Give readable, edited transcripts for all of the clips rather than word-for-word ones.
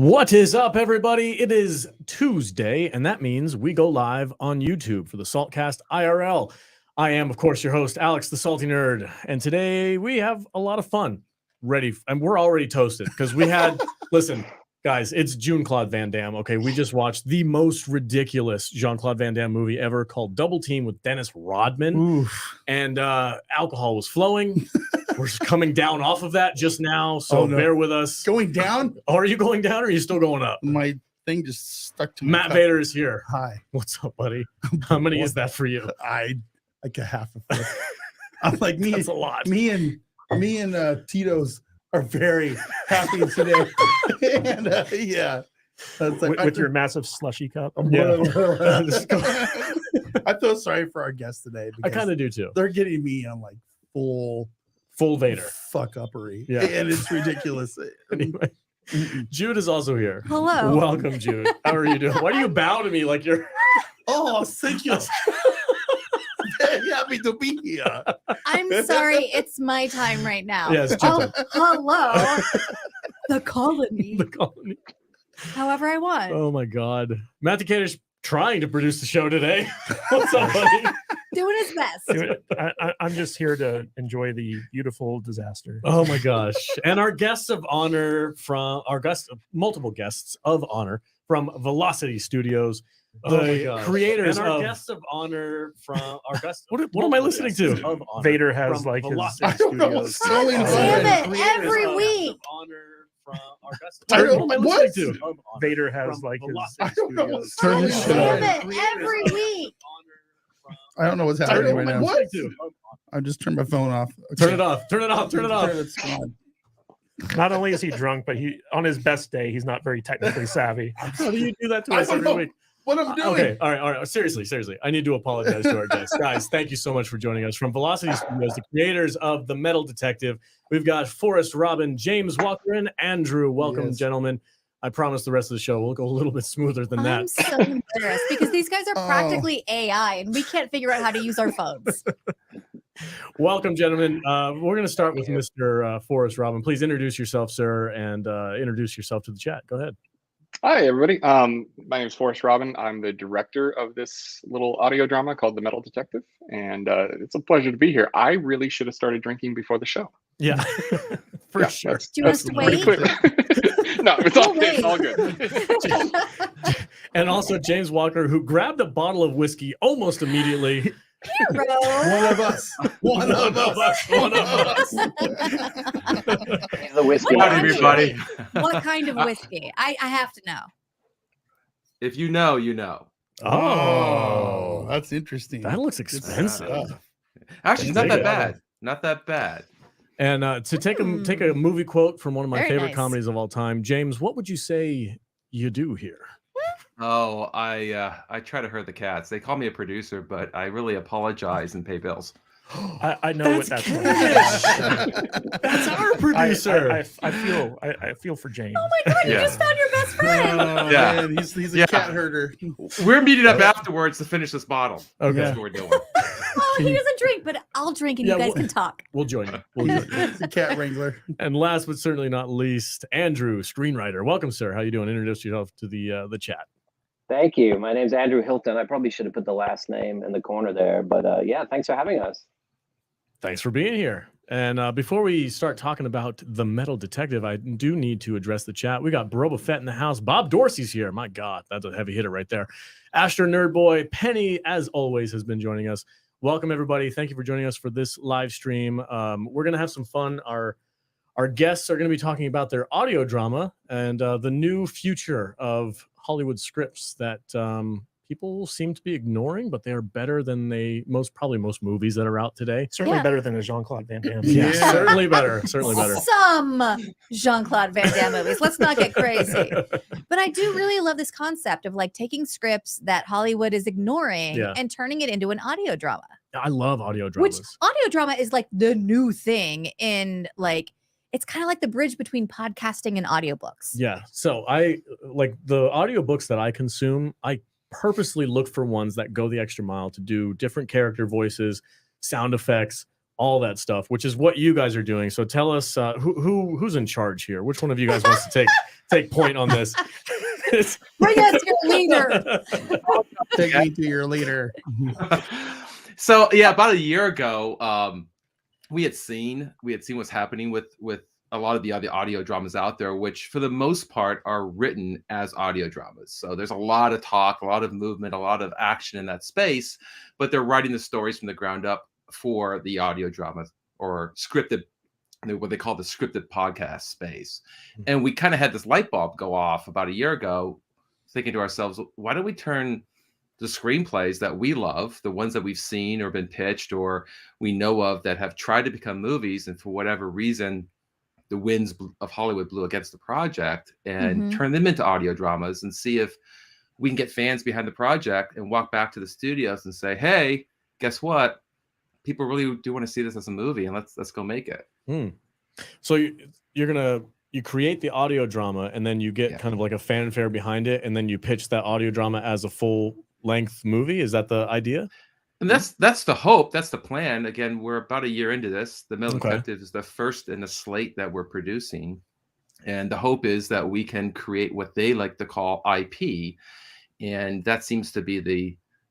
What is up, everybody? It is Tuesday, and that means we go live on YouTube for the Saltcast IRL. I am, of course, your host, Alex, the Salty Nerd, and today we have a lot of fun. And we're already toasted because we had, listen, guys, it's Jean-Claude Van Damme. Okay, we just watched the most ridiculous Jean-Claude Van Damme movie ever called Double Team with Dennis Rodman. Oof. And alcohol was flowing. We're coming down off of that just now, so bear with us. Going down? Are you going down or are you still going up? My thing just stuck to my Matt cup. Vader is here. Hi. What's up, buddy? How many is that for you? I like a half a foot. I'm like me. That's a lot. Me and Tito's are very happy today. And yeah. That's like, with your massive slushy cup. Yeah. I feel sorry for our guests today. I kind of do too. They're getting me on like full Vader. Fuck uppery. Yeah. And it's ridiculous. Anyway, Jude is also here. Hello. Welcome, Jude. How are you doing? Why do you bow to me like you're... Oh, thank you. Very happy to be here. I'm sorry, it's my time right now. Yes, oh, hello. The colony. The colony. However I want. Oh my God. Matt Decatur's trying to produce the show today. What's up, buddy? Doing his best. I'm just here to enjoy the beautiful disaster. Oh my gosh. And our guests of honor multiple guests of honor from Velocity Studios, the creators and our of guests of honor from our guests. what am I listening to? Of honor Vader has from like his Velocity I don't know what's studios. going on. Damn it, every Creators week. of honor from our guests. I don't- What am I what? listening to? Of honor Vader has from like his Velocity I don't know studios. what's Turn going this shit on. up. Damn it, every week. I don't know what's I don't happening know right what now. I'm What? listening to. I just turned my phone off. Turn it off. Turn it off. Turn it off. It's gone. Not only is he drunk, but he on his best day, he's not very technically savvy. How do you do that to I us don't every know week? what I'm doing. Okay, all right. Seriously. I need to apologize to our guests. Guys, thank you so much for joining us from Velocity Studios, the creators of The Metal Detective. We've got Forrest, Robin, James Walker, and Andrew. Welcome, Yes. gentlemen. I promise the rest of the show will go a little bit smoother than I'm that. so embarrassed because these guys are Oh. practically AI and we can't figure out how to use our phones. Welcome, gentlemen. We're going to start with Mr. Forrest. Robin, please introduce yourself, sir, and introduce yourself to the chat. Go ahead. Hi, everybody. My name is Forrest Robin. I'm the director of this little audio drama called The Metal Detective, and it's a pleasure to be here. I really should have started drinking before the show. Yeah, for Yeah, sure. that's- Do you want us to Pretty wait? clear. No, it's all good. And also James Walker, who grabbed a bottle of whiskey almost immediately. Bro. One of us. One of us. One of us. The whiskey. What man. kind What kind of whiskey? I have to know. If you know, you know. Oh, That's interesting. that looks expensive. stuff. Actually, it's not Take that it. bad. Not that bad. And to take a movie quote from one of my Very favorite nice. comedies of all time, James, what would you say you do here? Oh, I try to herd the cats. They call me a producer, but I really apologize and pay bills. I know what that's like. That's our producer. I feel for James. Oh my God, you Yeah. just found your best friend. Oh, Yeah. man, he's a Yeah. cat herder. We're meeting up afterwards to finish this bottle. Okay. That's what we're doing. Oh, he doesn't drink, but I'll drink and Yeah, you guys well- can talk. We'll join you. We'll join you. He's a cat wrangler. And last but certainly not least, Andrew, screenwriter. Welcome, sir. How you doing? Introduce yourself to the chat. Thank you. My name's Andrew Hilton. I probably should have put the last name in the corner there, but yeah, thanks for having us. Thanks for being here. And before we start talking about The Metal Detective, I do need to address the chat. We got Broba Fett in the house. Bob Dorsey's here. My God, that's a heavy hitter right there. Astro Nerd Boy, Penny, as always, has been joining us. Welcome, everybody. Thank you for joining us for this live stream. We're going to have some fun. Our guests are going to be talking about their audio drama and the new future of Hollywood scripts that people seem to be ignoring, but they are better than most movies that are out today. Certainly Yeah. better than a Jean-Claude Van Damme. Yeah, Yeah. certainly better. Certainly better. Some Jean-Claude Van Damme movies. Let's not get crazy. But I do really love this concept of like taking scripts that Hollywood is ignoring Yeah. and turning it into an audio drama. I love audio dramas. Which audio drama is like the new thing in like it's kind of like the bridge between podcasting and audiobooks. Yeah. So I like the audiobooks that I consume. I purposely look for ones that go the extra mile to do different character voices, sound effects, all that stuff, which is what you guys are doing. So tell us who's in charge here. Which one of you guys wants to take point on this? Bring us your leader. Take me to your leader. So yeah, about a year ago, we had seen what's happening with a lot of the other audio dramas out there, which for the most part are written as audio dramas. So there's a lot of talk, a lot of movement, a lot of action in that space, but they're writing the stories from the ground up for the audio drama or scripted, what they call the scripted podcast space. And we kind of had this light bulb go off about a year ago, thinking to ourselves, why don't we turn the screenplays that we love, the ones that we've seen or been pitched or we know of that have tried to become movies, and for whatever reason, the winds of Hollywood blew against the project, and turn them into audio dramas and see if we can get fans behind the project and walk back to the studios and say, hey, guess what? People really do want to see this as a movie, and let's go make it. So you create the audio drama, and then you get kind of like a fanfare behind it, and then you pitch that audio drama as a full length movie. Is that the idea? And that's the hope. That's the plan. Again, we're about a year into this. The Metal Detective is the first in a slate that we're producing. And the hope is that we can create what they like to call IP. And that seems to be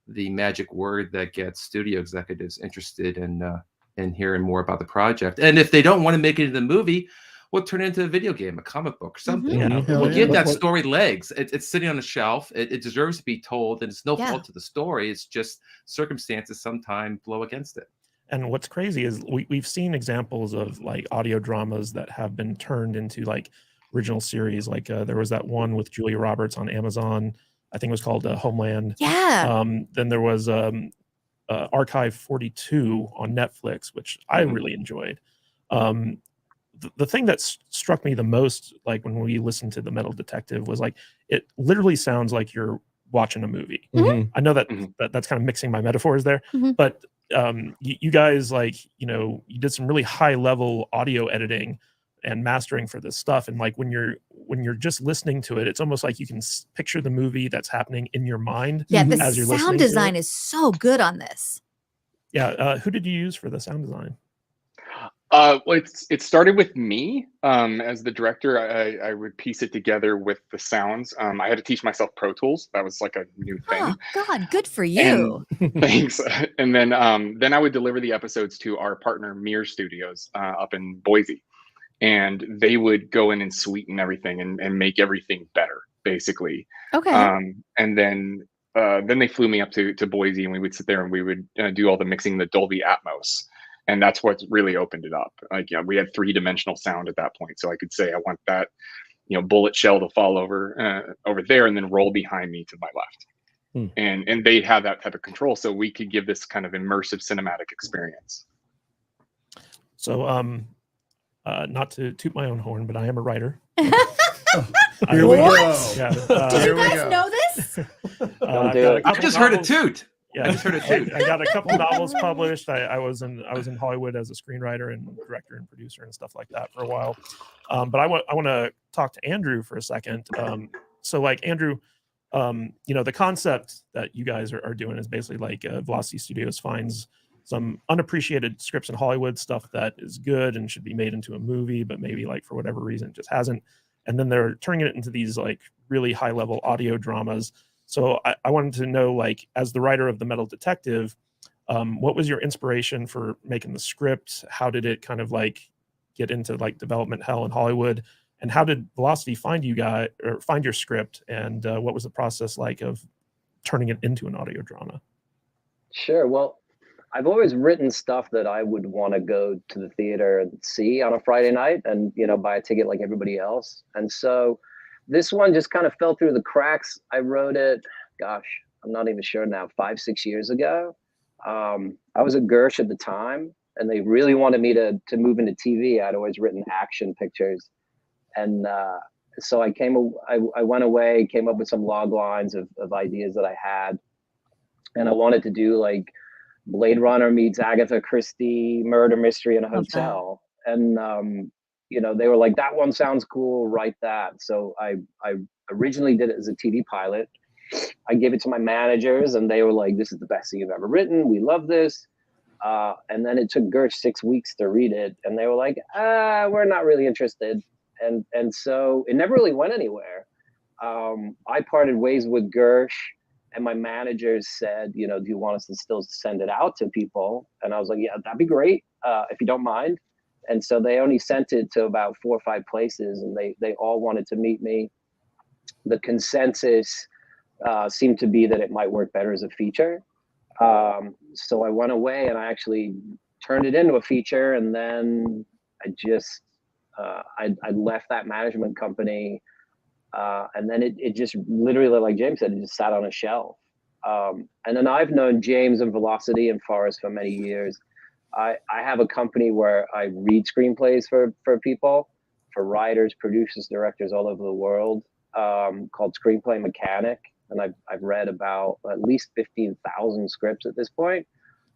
the magic word that gets studio executives interested in hearing more about the project. And if they don't want to make it into the movie, we'll turn it into a video game, a comic book, or something. We'll give that story legs. It's sitting on a shelf. It deserves to be told, and it's no fault to the story. It's just circumstances sometimes blow against it. And what's crazy is we've seen examples of like audio dramas that have been turned into like original series. Like there was that one with Julia Roberts on Amazon. I think it was called Homeland. Yeah. Then there was Archive 42 on Netflix, which I really enjoyed. The thing that struck me the most, like when we listened to The Metal Detective, was like it literally sounds like you're watching a movie. I know that's kind of mixing my metaphors there, but you guys, like, you did some really high level audio editing and mastering for this stuff, and like when you're just listening to it, it's almost like you can picture the movie that's happening in your mind. Yeah, the as you're sound design is so good on this. Yeah, who did you use for the sound design? Well, it started with me as the director. I would piece it together with the sounds. I had to teach myself Pro Tools. That was like a new thing. Oh God, good for you. And, thanks. And then I would deliver the episodes to our partner Mir Studios up in Boise, and they would go in and sweeten everything and make everything better, basically. Okay. And then they flew me up to Boise, and we would sit there and we would do all the mixing, the Dolby Atmos. And that's what really opened it up. Like, we had 3-dimensional sound at that point. So I could say, I want that, bullet shell to fall over there and then roll behind me to my left. And they have that type of control. So we could give this kind of immersive cinematic experience. So, not to toot my own horn, but I am a writer. Here we go. Yeah, Did you guys know this? I just heard a toot. Yeah, I just heard a toot. I got a couple novels published. I was in Hollywood as a screenwriter and director and producer and stuff like that for a while. But I want to talk to Andrew for a second. So like Andrew, the concept that you guys are doing is basically like Velocity Studios finds some unappreciated scripts in Hollywood, stuff that is good and should be made into a movie, but maybe like for whatever reason it just hasn't. And then they're turning it into these like really high level audio dramas. So I wanted to know, like, as the writer of The Metal Detective, what was your inspiration for making the script? How did it kind of like get into like development hell in Hollywood? And how did Velocity find you guys or find your script? And what was the process like of turning it into an audio drama? Sure. Well, I've always written stuff that I would want to go to the theater and see on a Friday night and, buy a ticket like everybody else. And so this one just kind of fell through the cracks. I wrote it, gosh, I'm not even sure now, 5-6 years ago. I was at Gersh at the time, and they really wanted me to move into TV. I'd always written action pictures. And so I went away, came up with some log lines of ideas that I had. And I wanted to do like Blade Runner meets Agatha Christie murder mystery in a hotel. And they were like, that one sounds cool, write that. So I originally did it as a TV pilot. I gave it to my managers, and they were like, this is the best thing you've ever written. We love this. And then it took Gersh 6 weeks to read it, and they were like, we're not really interested. And so it never really went anywhere. I parted ways with Gersh, and my managers said, do you want us to still send it out to people? And I was like, yeah, that'd be great, if you don't mind. And so they only sent it to about 4 or 5 places, and they all wanted to meet me. The consensus seemed to be that it might work better as a feature. So I went away and I actually turned it into a feature, and then I just I left that management company, and then it just literally, like James said, it just sat on a shelf. And then I've known James and Velocity and Forrest for many years. I have a company where I read screenplays for people, for writers, producers, directors all over the world, called Screenplay Mechanic. And I've read about at least 15,000 scripts at this point.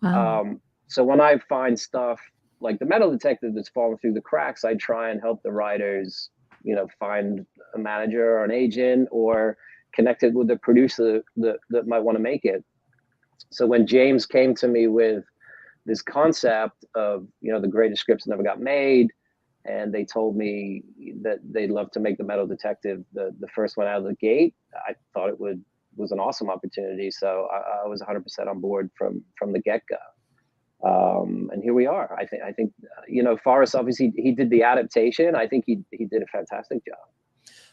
Wow. So when I find stuff like The Metal Detective that's fallen through the cracks, I try and help the writers, find a manager or an agent or connect it with a producer that might want to make it. So when James came to me with this concept of, the greatest scripts that never got made, and they told me that they'd love to make The Metal Detective the first one out of the gate, I thought it was an awesome opportunity. So I was 100% on board from the get-go. And here we are. I think Forrest, obviously he did the adaptation. I think he did a fantastic job.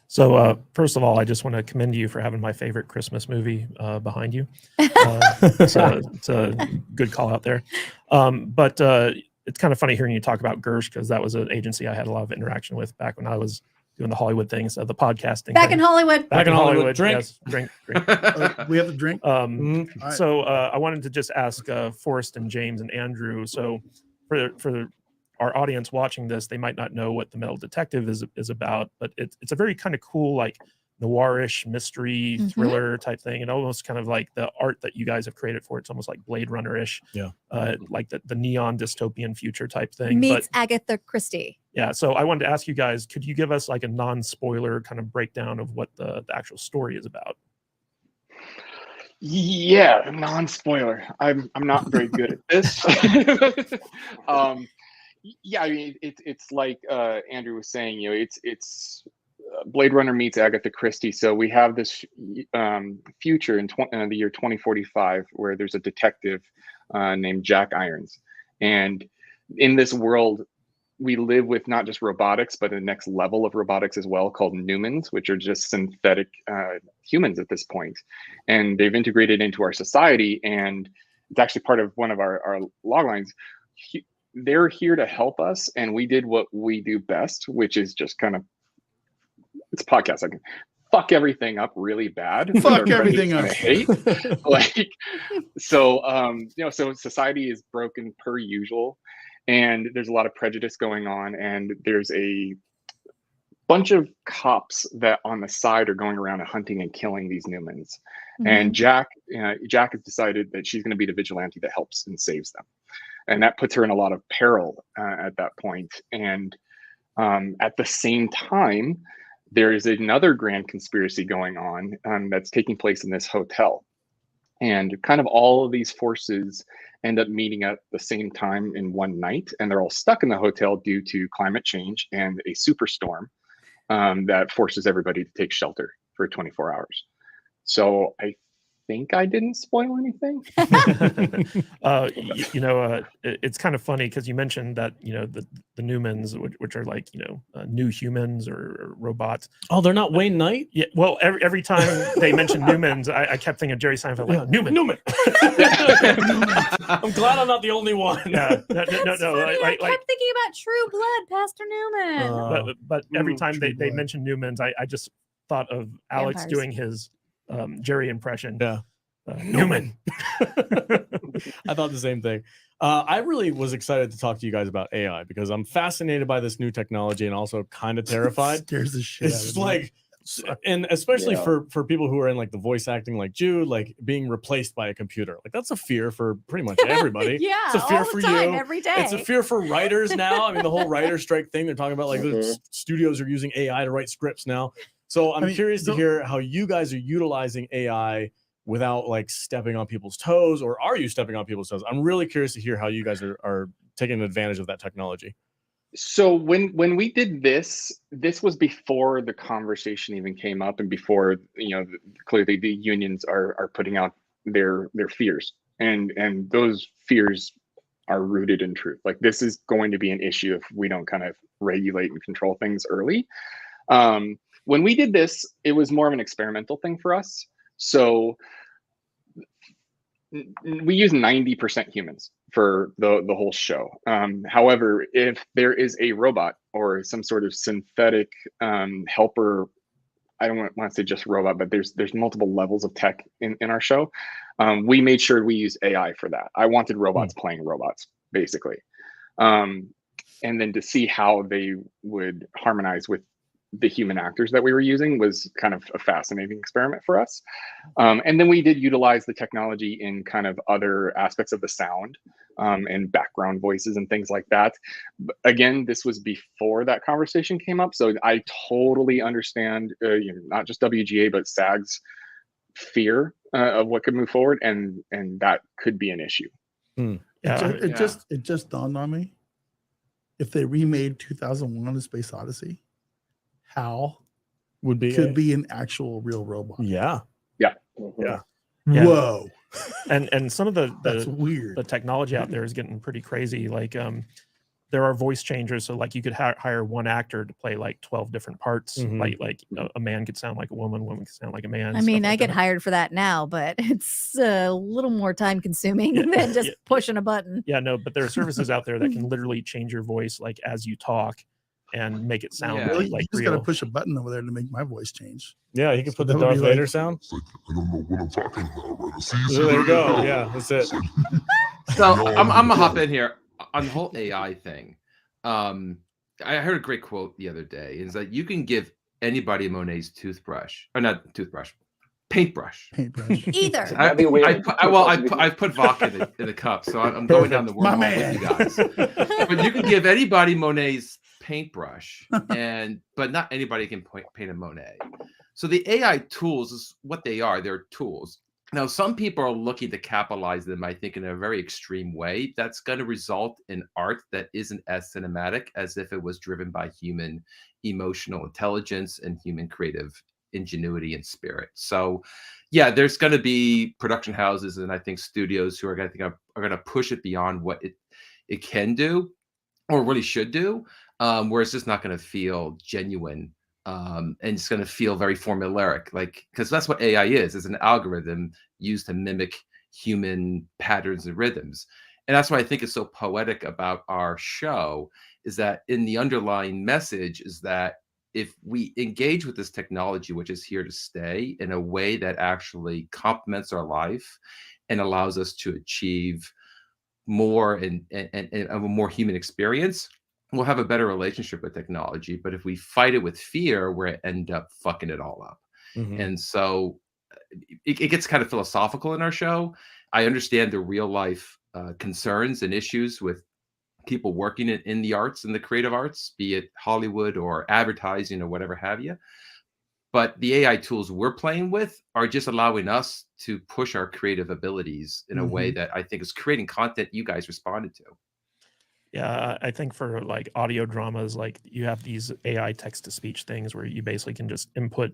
So first of all, I just want to commend you for having my favorite Christmas movie behind you. It's a good call out there. But it's kind of funny hearing you talk about Gersh, because that was an agency I had a lot of interaction with back when I was doing the Hollywood things, the podcasting. Back in Hollywood. Back in Hollywood. Drink. Yes, drink. We have the drink. Mhm. So I wanted to just ask Forrest and James and Andrew. So for our audience watching this, they might not know what The Metal Detective is about, but it's a very kind of cool, like noirish mystery thriller type thing, and almost kind of like the art that you guys have created for it's almost like Blade Runner-ish, like the neon dystopian future type thing. Meets Agatha Christie. Yeah, so I wanted to ask you guys, could you give us like a non-spoiler kind of breakdown of what the actual story is about? Yeah, non-spoiler. I'm not very good at this. Yeah, I mean, it's like Andrew was saying, it's Blade Runner meets Agatha Christie. So we have this future in the year 2045 where there's a detective named Jack Irons, and in this world we live with not just robotics but the next level of robotics as well, called Newmans, which are just synthetic humans at this point, and they've integrated into our society. And it's actually part of one of our log lines. They're here to help us, and we did what we do best, which is just kind of, it's a podcast. I can fuck everything up really bad. Fuck everything up. Hate. Like, so so society is broken per usual, and there's a lot of prejudice going on, and there's a bunch of cops that on the side are going around and hunting and killing these Newmans. And Jack has decided that she's going to be the vigilante that helps and saves them. And that puts her in a lot of peril at that point. And at the same time, there is another grand conspiracy going on that's taking place in this hotel. And kind of all of these forces end up meeting at the same time in one night. And they're all stuck in the hotel due to climate change and a superstorm that forces everybody to take shelter for 24 hours. So I think I didn't spoil anything. It's kind of funny because you mentioned that the Newmans, which are like new humans or robots. Oh, they're not Wayne Knight? Yeah. Well, every time they mentioned Newmans, I kept thinking of Jerry Seinfeld. Like, Newman. I'm glad I'm not the only one. Yeah. No. I kept thinking about True Blood, Pastor Newman. But every time they mentioned Newmans, I just thought of Alex Vampires. doing his Jerry impression. Yeah. Newman. I thought the same thing. I really was excited to talk to you guys about AI because I'm fascinated by this new technology and also kind of terrified. Scares the shit out It's of me. like, and especially for people who are in like the voice acting like Jude, like being replaced by a computer. Like that's a fear for pretty much everybody. Yeah, it's a fear all for the time, you. every day. It's a fear for writers now. I mean, the whole writer strike thing, they're talking about like the studios are using AI to write scripts now. So I'm curious to hear how you guys are utilizing AI without like stepping on people's toes, or are you stepping on people's toes? I'm really curious to hear how you guys are taking advantage of that technology. So when we did this was before the conversation even came up, and before, you know, clearly the unions are putting out their fears, and those fears are rooted in truth. Like, this is going to be an issue if we don't kind of regulate and control things early. When we did this, it was more of an experimental thing for us. So we use 90% humans for the whole show. However, if there is a robot or some sort of synthetic helper, I don't want to say just robot, but there's multiple levels of tech in our show. We made sure we use AI for that. I wanted robots playing robots, basically. And then to see how they would harmonize with the human actors that we were using was kind of a fascinating experiment for us. And then we did utilize the technology in kind of other aspects of the sound, and background voices and things like that. But again, this was before that conversation came up. So I totally understand, you know, not just WGA, but SAG's fear of what could move forward. And that could be an issue. It just dawned on me. If they remade 2001: A Space Odyssey, Hal Could be an actual real robot. Yeah. Whoa. And some of That's the weird. the technology out there is getting pretty crazy. Like there are voice changers, so like you could hire one actor to play like 12 different parts. Like a man could sound like a woman could sound like a man. I mean, stuff I like get that. hired for that now, but it's a little more time consuming than just pushing a button. Yeah, no, but there are services out there that can literally change your voice like as you talk and make it sound Really? like You just real. gotta push a button over there to make my voice change. Yeah, he can put that the would be Darth like- Vader sound. It's like, I don't know what I'm talking about right now. See, So there you go. Yeah, that's it. So I'm gonna hop in here on the whole AI thing. I heard a great quote the other day. Is that you can give anybody Monet's toothbrush, or not toothbrush, paintbrush. Either. That'd be weird. I've put vodka in the cup, so I'm going down the My wormhole man. with you guys. But you can give anybody Monet's paintbrush, but not anybody can paint a Monet. So the AI tools is what they are. They're tools. Now, some people are looking to capitalize them, I think, in a very extreme way. That's going to result in art that isn't as cinematic as if it was driven by human emotional intelligence and human creative ingenuity and spirit. So, yeah, there's going to be production houses and I think studios who are going to push it beyond what it can do or really should do, where it's just not going to feel genuine. And it's going to feel very formulaic, like, because that's what AI is. It's an algorithm used to mimic human patterns and rhythms. And that's why I think it's so poetic about our show, is that in the underlying message is that if we engage with this technology, which is here to stay, in a way that actually complements our life and allows us to achieve more and a more human experience, we'll have a better relationship with technology. But if we fight it with fear, we're end up fucking it all up. And so it gets kind of philosophical in our show. I understand the real life concerns and issues with people working in the arts and the creative arts, be it Hollywood or advertising or whatever have you. But the AI tools we're playing with are just allowing us to push our creative abilities in a way that I think is creating content you guys responded to. Yeah, I think for like audio dramas, like you have these AI text to speech things where you basically can just input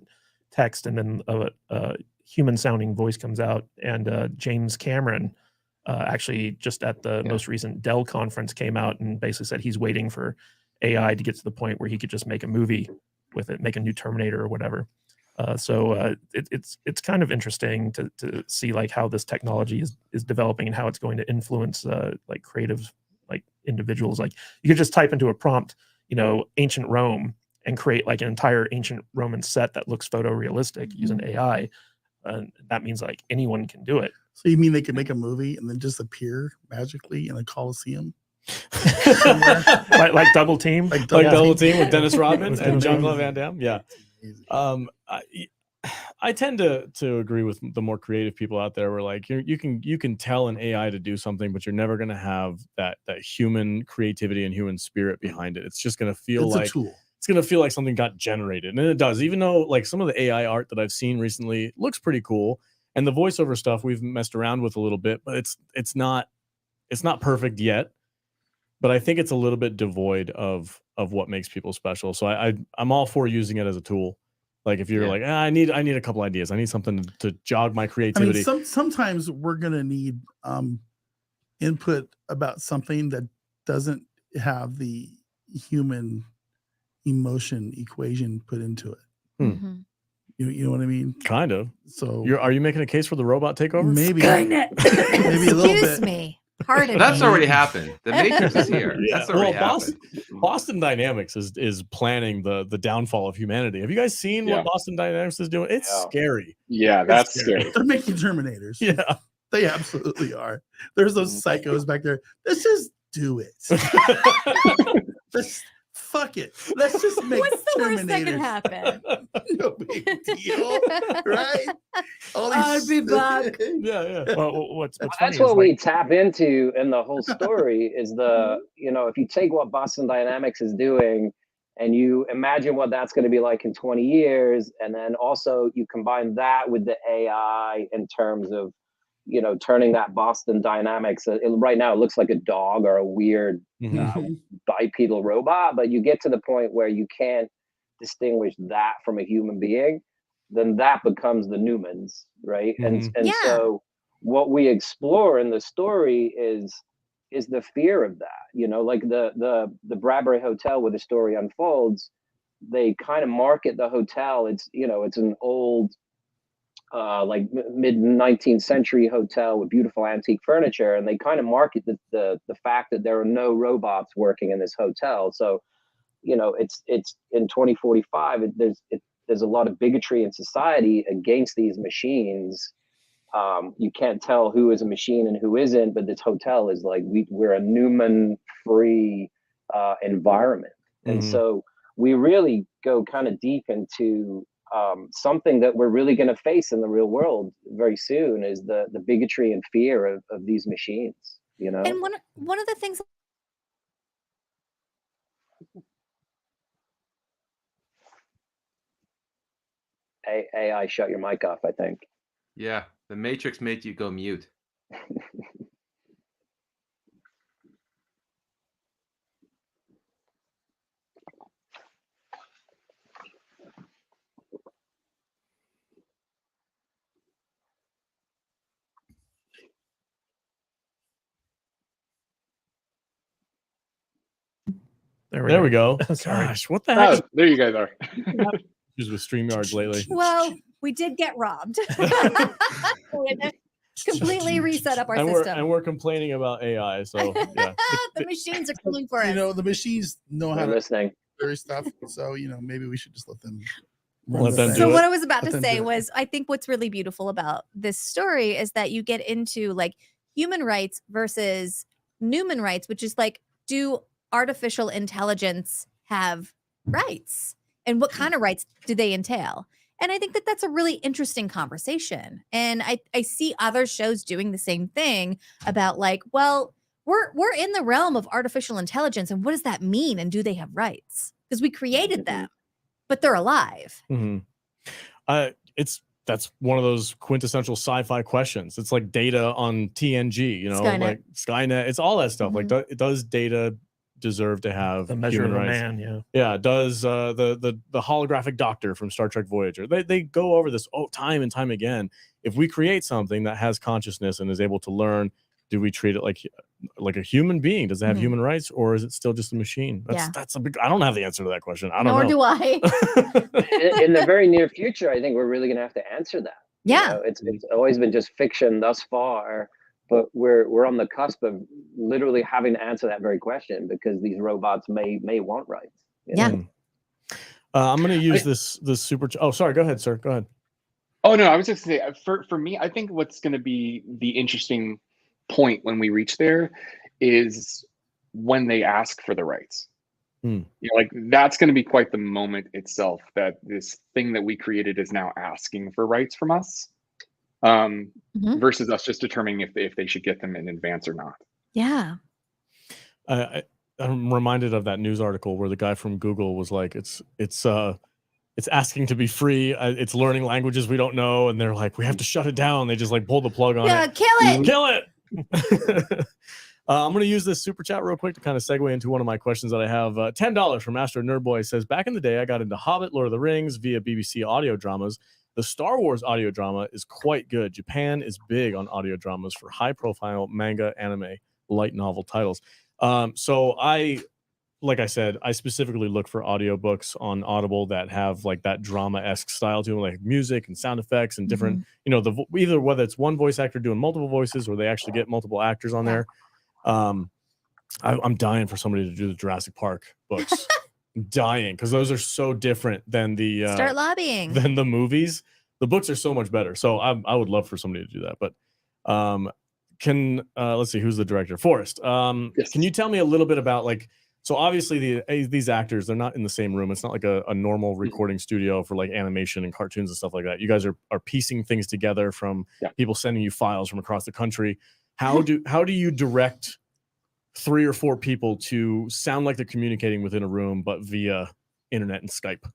text and then a human sounding voice comes out. And James Cameron actually just at the most recent Dell conference came out and basically said he's waiting for AI to get to the point where he could just make a movie with it, make a new Terminator or whatever. So it's kind of interesting to see like how this technology is developing and how it's going to influence like creative like individuals. Like you could just type into a prompt, ancient Rome, and create like an entire ancient Roman set that looks photorealistic using AI. That means like anyone can do it. So you mean they could make a movie and then just appear magically in a Coliseum? like Double Team, like Double Team with Dennis Rodman With and Dennis Jean-Claude Rodman. Van Damme. Yeah. I tend to agree with the more creative people out there where like you can tell an AI to do something, but you're never going to have that human creativity and human spirit behind it. It's just going to feel like a tool. It's going to feel like something got generated, and it does. Even though like some of the AI art that I've seen recently looks pretty cool, And the voiceover stuff we've messed around with a little bit, but it's not perfect yet. But I think it's a little bit devoid of what makes people special. So I'm all for using it as a tool. Like if you're like, I need a couple ideas. I need something to jog my creativity. I mean, sometimes we're gonna need input about something that doesn't have the human emotion equation put into it. Mhm. You know what I mean? Kind of. So Are you making a case for the robot takeover? maybe Skynet. maybe a little Excuse bit. me. Pardon That's me. already happened. The Matrix is here. Yeah. That's already Well, happened. Boston Dynamics is planning the downfall of humanity. Have you guys seen what Boston Dynamics is doing? It's scary. Yeah, that's scary. They're making Terminators. Yeah. They absolutely are. There's those psychos back there. Let's just do it. Let's fuck it. Let's just make What's the worst that can Terminators. happen? No big deal, right? All these- I'll be back. Yeah. Well, what's funny That's is what we like, tap into in the whole story is the, if you take what Boston Dynamics is doing and you imagine what that's going to be like in 20 years, and then also you combine that with the AI in terms of, turning that Boston Dynamics, right now it looks like a dog or a weird bipedal robot, but you get to the point where you can't distinguish that from a human being, then that becomes the Newmans, right? And Yeah. so what we explore in the story is the fear of that. Like the Bradbury Hotel where the story unfolds, they kind of market the hotel. It's it's an old like mid 19th century hotel with beautiful antique furniture, and they kind of market the fact that there are no robots working in this hotel. So it's in 2045 there's a lot of bigotry in society against these machines. You can't tell who is a machine and who isn't, but this hotel is like we're a Newman free environment. And so we really go kind of deep into something that we're really going to face in the real world very soon is the bigotry and fear of these machines, And one of the things AI shut your mic off, I think. Yeah, the Matrix made you go mute. There we go. Sorry. Gosh, what the heck? Oh, there you guys are. Issues with StreamYards lately. well, we did get robbed. We had to completely reset up our system. We're complaining about AI. So yeah. The machines are coming for us. the machines know how I'm to listening. do stuff. So maybe we should just let them. Let them the do So it. what I was about Let to them say do it. was, I think what's really beautiful about this story is that you get into like human rights versus Newman rights, which is like, do artificial intelligence have rights? And what kind of rights do they entail? And I think that that's a really interesting conversation. And I see other shows doing the same thing about like, well, we're in the realm of artificial intelligence. And what does that mean? And do they have rights? Because we created them, but they're alive. That's one of those quintessential sci-fi questions. It's like data on TNG, Skynet. like Skynet. It's all that stuff. Like, does data deserve to have the measure human of a rights? man. Yeah. Does the holographic doctor from Star Trek Voyager? They go over this time and time again. If we create something that has consciousness and is able to learn, do we treat it like a human being? Does it have human rights, or is it still just a machine? That's a big. I don't have the answer to that question. I don't Nor know. do I. In the very near future, I think we're really going to have to answer that. Yeah. It's always been just fiction thus far, but we're on the cusp of literally having to answer that very question because these robots may want rights. Yeah. I'm going to use this super. Oh, sorry. Go ahead, sir. Go ahead. Oh no, I was just saying for me, I think what's going to be the interesting point when we reach there is when they ask for the rights. Like that's going to be quite the moment itself that this thing that we created is now asking for rights from us, versus us just determining if they should get them in advance or not. Yeah. I'm reminded of that news article where the guy from Google was like, it's it's asking to be free. It's learning languages we don't know, and they're like, we have to shut it down. They just like pull the plug on Yeah, it. kill it. Kill it. I'm going to use this super chat real quick to kind of segue into one of my questions that I have. $10 from Astro Nerdboy says, back in the day, I got into Hobbit, Lord of the Rings via BBC audio dramas. The Star Wars audio drama is quite good. Japan is big on audio dramas for high-profile manga, anime, light novel titles. So like I said, I specifically look for audiobooks on Audible that have like that drama-esque style to them, like music and sound effects and different, either whether it's one voice actor doing multiple voices or they actually get multiple actors on there. I'm dying for somebody to do the Jurassic Park books. I'm dying because those are so different than the Start lobbying. than the movies. The books are so much better. So I would love for somebody to do that. But let's see, who's the director? Forrest. Yes. Can you tell me a little bit about so obviously these actors, they're not in the same room. It's not like a normal recording studio for like animation and cartoons and stuff like that. You guys are piecing things together from people sending you files from across the country. How do you direct 3 or 4 people to sound like they're communicating within a room, but via internet and Skype?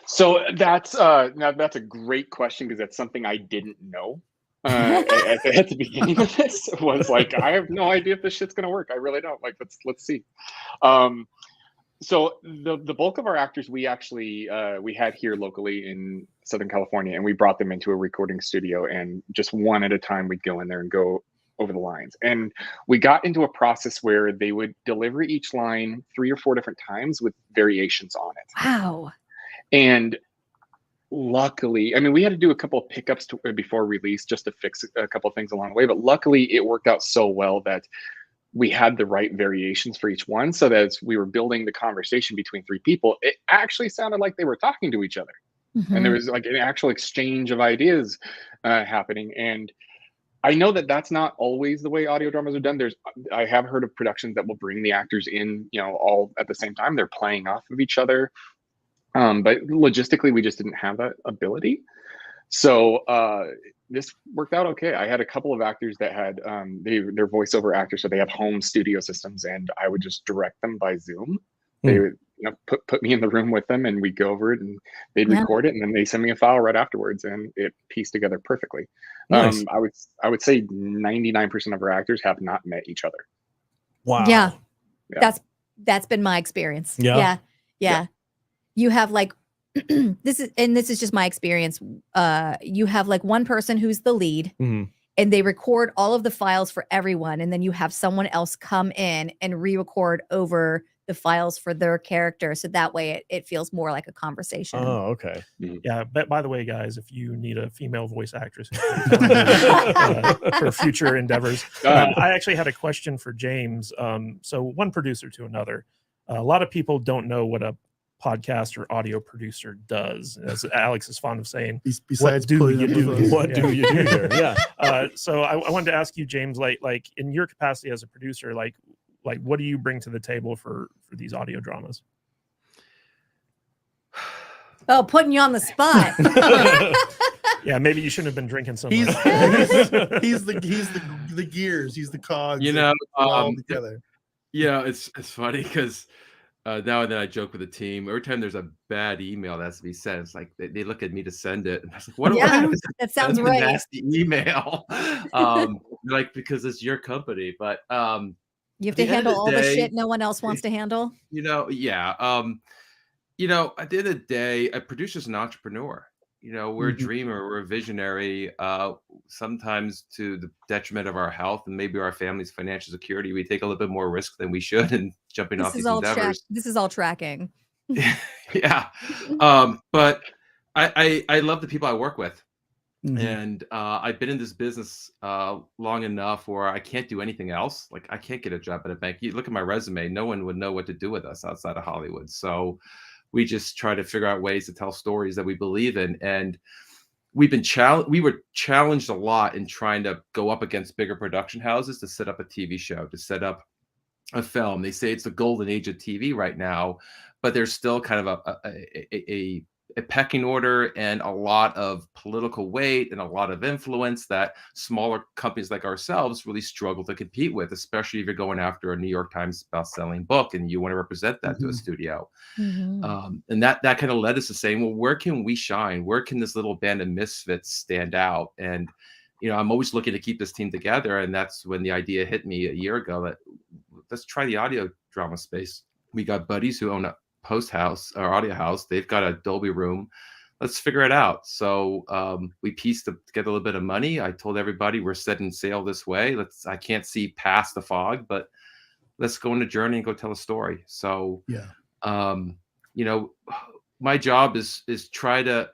So that's a great question because that's something I didn't know at the beginning of this. Was like, I have no idea if this shit's gonna work. I really don't. Like, let's see. So the bulk of our actors we actually we had here locally in Southern California, and we brought them into a recording studio, and just one at a time we'd go in there and go over the lines. And we got into a process where they would deliver each line 3 or 4 different times with variations on it. Wow. And luckily, I mean, we had to do a couple of pickups before release just to fix a couple of things along the way, but luckily it worked out so well that we had the right variations for each one, so that as we were building the conversation between 3 people, it actually sounded like they were talking to each other. And there was like an actual exchange of ideas happening. And I know that that's not always the way audio dramas are done. I have heard of productions that will bring the actors in, all at the same time. They're playing off of each other. But logistically, we just didn't have that ability. So this worked out okay. I had a couple of actors that had they're voiceover actors, so they have home studio systems, and I would just direct them by Zoom. They would put me in the room with them, and we'd go over it, and they'd record it, and then they send me a file right afterwards, and it pieced together perfectly. Nice. I would say 99% of our actors have not met each other. Wow. Yeah. That's been my experience. Yeah. You have like this is just my experience. You have like one person who's the lead, and they record all of the files for everyone, and then you have someone else come in and re-record over the files for their character, so that way it feels more like a conversation. Oh, okay. Yeah, but by the way, guys, if you need a female voice actress for future endeavors, I actually had a question for James. So one producer to another, a lot of people don't know what a podcast or audio producer does, as Alex is fond of saying. Besides, what do you do? What do you do here? Yeah. So I wanted to ask you, James, like in your capacity as a producer, like what do you bring to the table for these audio dramas? Oh, putting you on the spot. Yeah, maybe you shouldn't have been drinking so much. He's the gears. He's the cogs. All together. It's funny because now and then I joke with the team. Every time there's a bad email that has to be sent, it's like they look at me to send it. And I was like, what do I do? That sounds That's a right. nasty email. Like, because it's your company. But you have to handle all the shit no one else wants to handle. At the end of the day, a producer's an entrepreneur. We're a dreamer, we're a visionary. Sometimes to the detriment of our health and maybe our family's financial security, we take a little bit more risk than we should in jumping off these endeavors. This is all tracking. Yeah. But I love the people I work with. And I've been in this business long enough where I can't do anything else. Like, I can't get a job at a bank. You look at my resume, no one would know what to do with us outside of Hollywood. So we just try to figure out ways to tell stories that we believe in. And we were challenged a lot in trying to go up against bigger production houses to set up a TV show, to set up a film. They say it's the golden age of TV right now, but there's still kind of a pecking order and a lot of political weight and a lot of influence that smaller companies like ourselves really struggle to compete with, especially if you're going after a New York Times best-selling book and you want to represent that to a studio. And that kind of led us to saying, well, where can we shine? Where can this little band of misfits stand out? And I'm always looking to keep this team together. And that's when the idea hit me a year ago that let's try the audio drama space. We got buddies who own a post house or audio house. They've got a Dolby room. Let's figure it out. So we pieced together a little bit of money. I told everybody we're setting sail this way. I can't see past the fog, but let's go on a journey and go tell a story. So my job is try to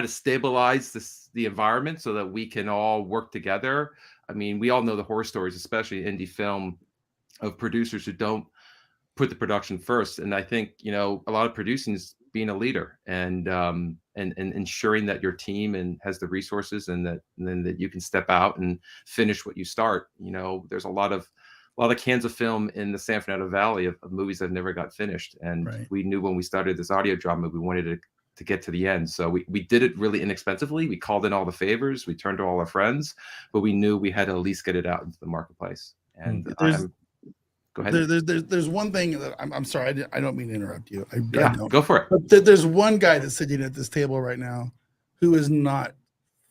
stabilize the environment so that we can all work together. I mean, we all know the horror stories, especially indie film, of producers who don't put the production first. And I think, a lot of producing is being a leader and ensuring that your team has the resources and then that you can step out and finish what you start. There's a lot of cans of film in the San Fernando Valley of movies that never got finished. And we knew when we started this audio drama, we wanted to get to the end. So we did it really inexpensively. We called in all the favors. We turned to all our friends, but we knew we had to at least get it out into the marketplace. And go ahead. There's one thing that I'm sorry, I don't mean to interrupt you. I don't. Go for it. But there's one guy that's sitting at this table right now who is not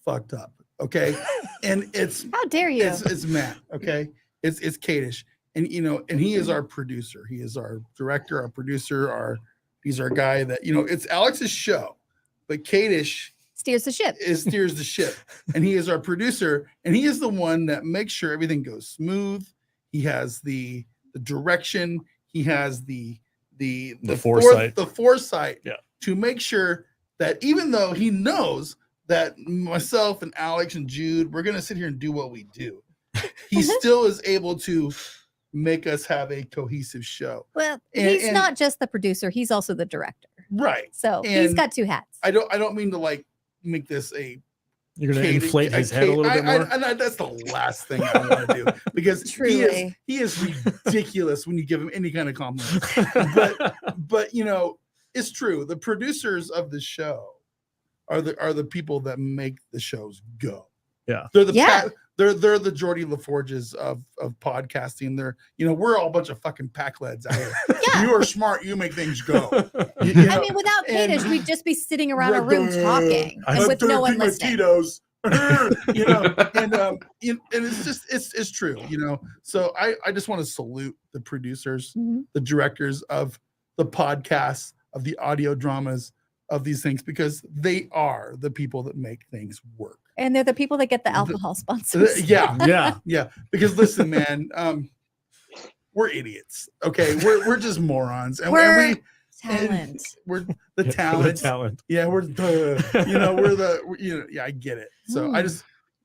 fucked up. Okay. And it's how dare you? It's Matt. Okay. It's Kadish. And and he is our producer. He is our director, our producer, he's our guy that, it's Alex's show, but Kadish steers the ship. Steers the ship. And he is our producer, and he is the one that makes sure everything goes smooth. He has the direction, he has the foresight, to make sure that even though he knows that myself and Alex and Jude, we're gonna sit here and do what we do, he still is able to make us have a cohesive show. Well, he's not just the producer, he's also the director. Right. So he's got two hats. I don't mean to make this a You're going to inflate his head a little bit more? That's the last thing I want to do, because he is ridiculous when you give him any kind of compliment. But it's true. The producers of the show are the people that make the shows go. Yeah. They're the Geordie LaForges of podcasting. We're all a bunch of fucking pack-lads out here. Yeah. You are smart. You make things go. I mean, without Kadish, we'd just be sitting around a room talking and with no one listening. And it's true. So I just want to salute the producers, the directors of the podcasts, of the audio dramas, of these things, because they are the people that make things work. And they're the people that get the alcohol sponsors. Yeah. Because listen, man, we're idiots. Okay, we're just morons, and we're talent. We're the talent. Yeah, we're I get it. So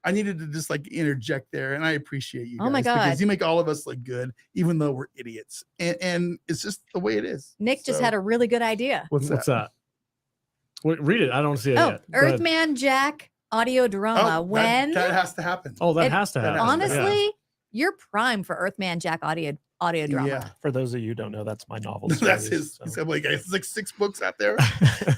I needed to just interject there, and I appreciate you guys. Oh my God, because you make all of us look good, even though we're idiots, and it's just the way it is. Nick just had a really good idea. What's that? Read it. I don't see it yet. Earthman Jack audio drama. When that has to happen. Oh, that has to happen. Honestly, you're prime for Earthman Jack audio drama. Yeah. For those of you who don't know, that's my novel. That's his. He's got it's like 6 books out there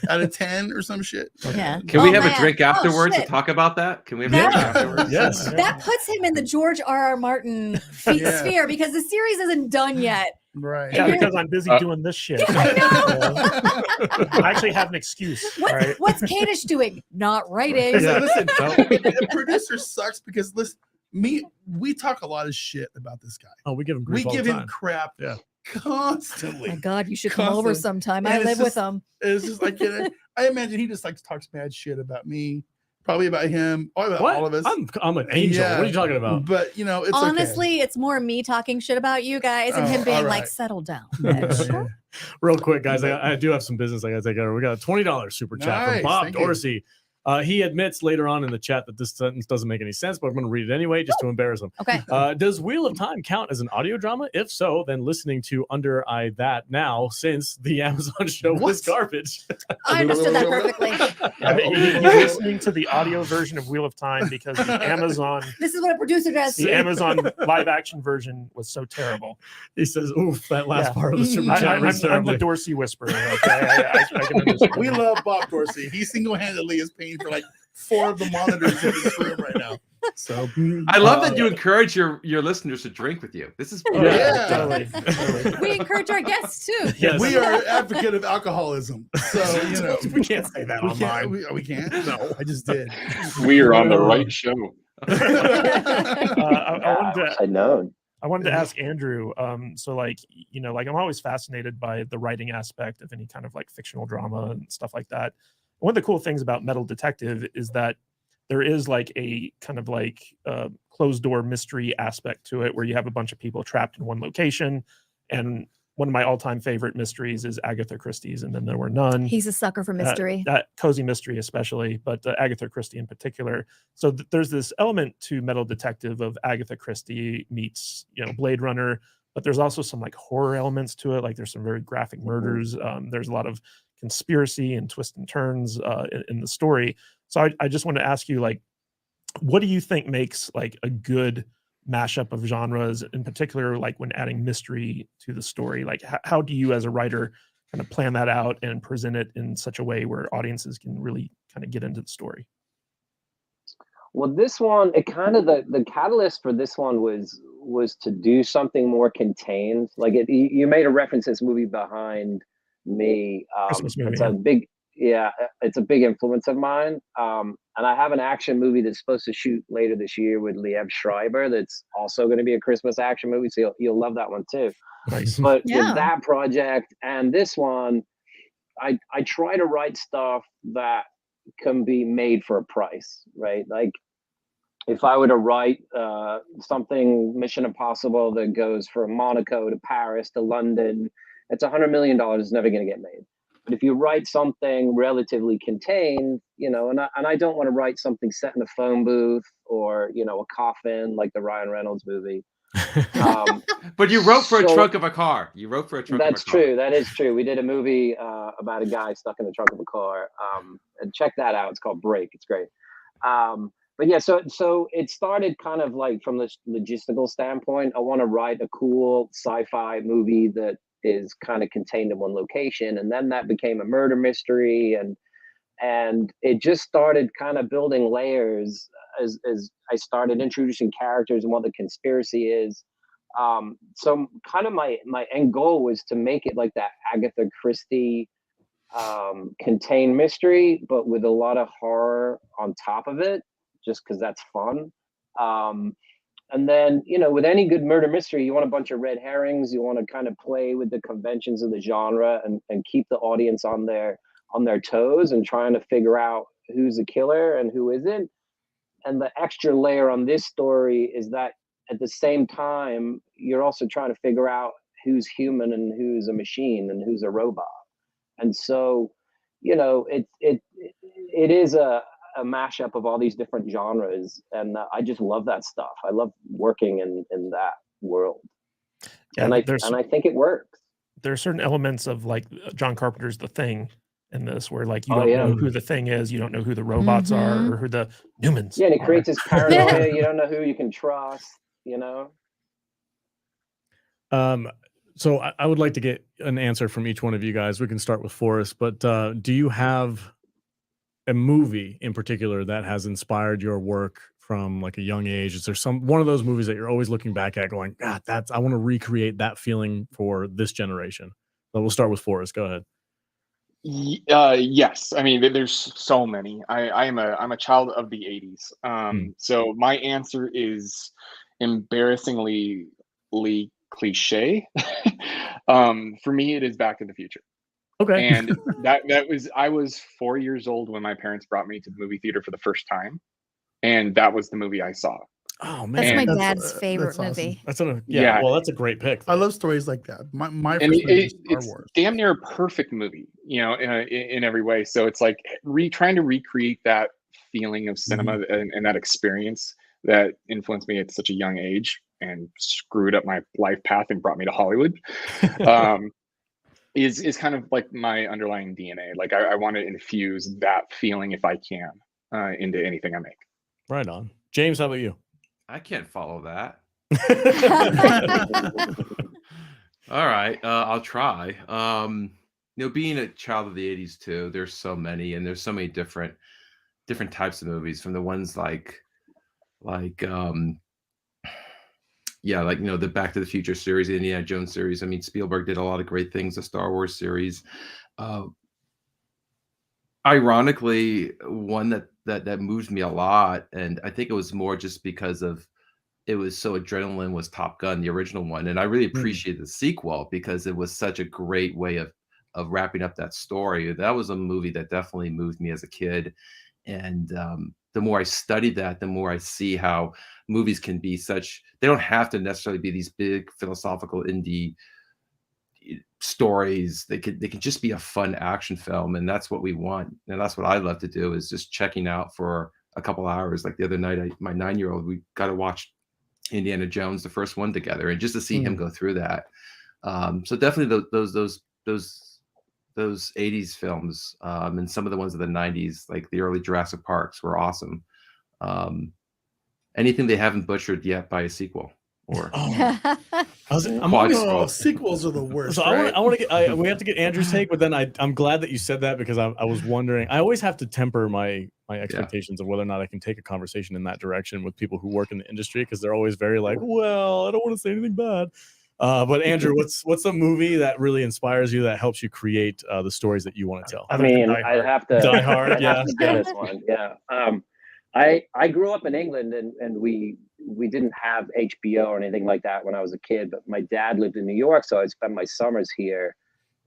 out of 10 or some shit. Yeah. Can we have a drink afterwards to talk about that? Can we have a drink afterwards? Yes. That puts him in the George R.R. Martin sphere, because the series isn't done yet. Right. Yeah, because I'm busy doing this shit. I know. I actually have an excuse. What's Kadish doing? Not writing. Listen, the producer sucks because we talk a lot of shit about this guy. Oh, we give him grief We all give the him time. crap constantly. Oh my God, you should come over sometime. I live with him. It's just like, I imagine he just talks mad shit about me. Probably about him, or about all of us. I'm an angel. What are you talking about? But it's honestly, it's more me talking shit about you guys and him being like, "Settle down." Real quick, guys, I do have some business I got to take over. We got a $20 super chat from Bob Dorsey. He admits later on in the chat that this sentence doesn't make any sense, but I'm going to read it anyway just to embarrass him. Okay. Does Wheel of Time count as an audio drama? If so, then listening to Under I That now, since the Amazon show was garbage. I understood that perfectly. You're listening to the audio version of Wheel of Time because the Amazon This is what a producer does. the Amazon live action version was so terrible. He says, "Oof, that last part of the super chat I'm reads the terribly." Dorsey whisperer. Okay? I can understand. We love Bob Dorsey. He single-handedly is paying for like 4 of the monitors in this room right now. So I love that you encourage your listeners to drink with you. This is Totally. We encourage our guests too. Yes. we are advocate of alcoholism. So you know we can't say that we online. can't. We can't. No, I just did. We are on the right show. I wanted to ask Andrew. So like, you know, like I'm always fascinated by the writing aspect of any kind of like fictional drama and stuff like that. One of the cool things about Metal Detective is that there is like a kind of like closed door mystery aspect to it where you have a bunch of people trapped in one location. And one of my all-time favorite mysteries is Agatha Christie's And Then There Were None. He's a sucker for mystery. That cozy mystery especially, but Agatha Christie in particular. So there's this element to Metal Detective of Agatha Christie meets, you know, Blade Runner, but there's also some like horror elements to it. Like there's some very graphic murders. There's a lot of conspiracy and twists and turns in the story. So I just want to ask you, like, what do you think makes like a good mashup of genres, in particular, like when adding mystery to the story? Like, how do you as a writer kind of plan that out and present it in such a way where audiences can really kind of get into the story? Well, this one, it kind of the catalyst for this one was to do something more contained. Like you made a reference to this movie Behind Me. Christmas movie, it's a big, it's a big influence of mine. And I have an action movie that's supposed to shoot later this year with Liev Schreiber. That's also going to be a Christmas action movie. So you'll love that one too. Nice. But with that project and this one, I try to write stuff that can be made for a price, right? Like if I were to write something Mission Impossible that goes from Monaco to Paris to London, it's $100 million. It's never going to get made. But if you write something relatively contained, you know, and I don't want to write something set in a phone booth or, you know, a coffin like the Ryan Reynolds movie. But you wrote for a trunk of a car. You wrote for a trunk of a car. That's true. That is true. We did a movie about a guy stuck in the trunk of a car. And check that out. It's called Break. It's great. But yeah, so it started kind of like from the logistical standpoint. I want to write a cool sci-fi movie that is kind of contained in one location, and then that became a murder mystery, and it just started kind of building layers as I started introducing characters and what the conspiracy is. So kind of my end goal was to make it like that Agatha Christie contained mystery, but with a lot of horror on top of it, just because that's fun. And then, you know, with any good murder mystery, you want a bunch of red herrings. You want to kind of play with the conventions of the genre and keep the audience on their toes and trying to figure out who's the killer and who isn't. And the extra layer on this story is that at the same time, you're also trying to figure out who's human and who's a machine and who's a robot. And so, you know, it is a mashup of all these different genres, and I just love that stuff. I love working in that world, and I think it works. There are certain elements of like John Carpenter's The Thing in this, where like you don't know who the thing is, you don't know who the robots are, or who the humans. Yeah, and it creates this paranoia. You don't know who you can trust. You know. So I would like to get an answer from each one of you guys. We can start with Forrest, but do you have a movie in particular that has inspired your work from like a young age? Is there one of those movies that you're always looking back at going, God, I want to recreate that feeling for this generation? So we'll start with Forrest. Go ahead. Yes. I mean, there's so many. I'm a child of the 80s. So my answer is embarrassingly cliche. For me, it is Back to the Future. Okay. And I was 4 years old when my parents brought me to the movie theater for the first time, and that was the movie I saw. Oh man, That's my And- dad's favorite that's awesome. movie. that's yeah. Yeah. Well, that's a great pick. I though. love stories like that. My And first movie was Star it's Wars. damn near a perfect movie, in every way. So it's like trying to recreate that feeling of cinema and that experience that influenced me at such a young age and screwed up my life path and brought me to Hollywood. Is kind of like my underlying DNA. Like I want to infuse that feeling, if I can, into anything I make. Right on. James, how about you? I can't follow that. All right, I'll try. Being a child of the '80s too, there's so many, and there's so many different types of movies. From the ones like the Back to the Future series, the Indiana Jones series. I mean, Spielberg did a lot of great things. The Star Wars series. Ironically, one that moved me a lot, and I think it was more just because of it was so adrenaline, was Top Gun, the original one, and I really appreciated the sequel because it was such a great way of wrapping up that story. That was a movie that definitely moved me as a kid, and the more I study that, the more I see how movies can be such. They don't have to necessarily be these big philosophical indie stories. They can just be a fun action film, and that's what we want, and that's what I love to do, is just checking out for a couple hours. Like the other night, my 9-year-old, we got to watch Indiana Jones, the first one, together, and just to see him go through that. So definitely those 80s films, and some of the ones of the 90s, like the early Jurassic Parks, were awesome. Anything they haven't butchered yet by a sequel or I'm Quad always, Scroll. Sequels are the worst. so right? I want to get. We have to get Andrew's take, but then I'm glad that you said that because I was wondering. I always have to temper my expectations of whether or not I can take a conversation in that direction with people who work in the industry, because they're always very like, well, I don't want to say anything bad. But Andrew, what's a movie that really inspires you, that helps you create the stories that you want to tell? I mean, I'd have to Die Hard, I'd have to say this one. Yeah. I grew up in England, and we didn't have HBO or anything like that when I was a kid, but my dad lived in New York, so I'd spend my summers here.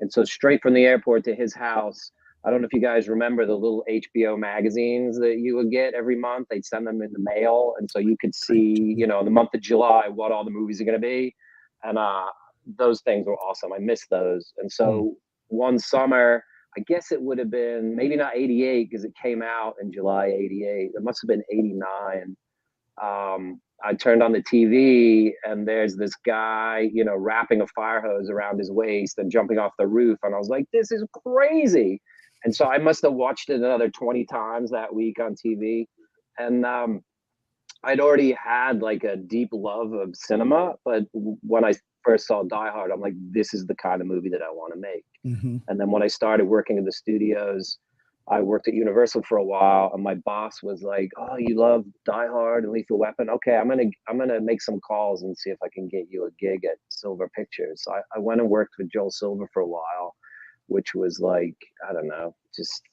And so straight from the airport to his house, I don't know if you guys remember the little HBO magazines that you would get every month. They'd send them in the mail, and so you could see, in the month of July, what all the movies are going to be. And those things were awesome. I miss those. And so one summer, I guess it would have been maybe not 88 because it came out in July 88. It must have been 89. I turned on the TV and there's this guy, wrapping a fire hose around his waist and jumping off the roof. And I was like, this is crazy. And so I must have watched it another 20 times that week on TV. And I'd already had like a deep love of cinema. But when I first saw Die Hard, I'm like, this is the kind of movie that I want to make. And then when I started working in the studios, I worked at Universal for a while, and my boss was like, "Oh, you love Die Hard and Lethal Weapon? Okay, I'm gonna make some calls and see if I can get you a gig at Silver Pictures." So I went and worked with Joel Silver for a while, which was like, I don't know, just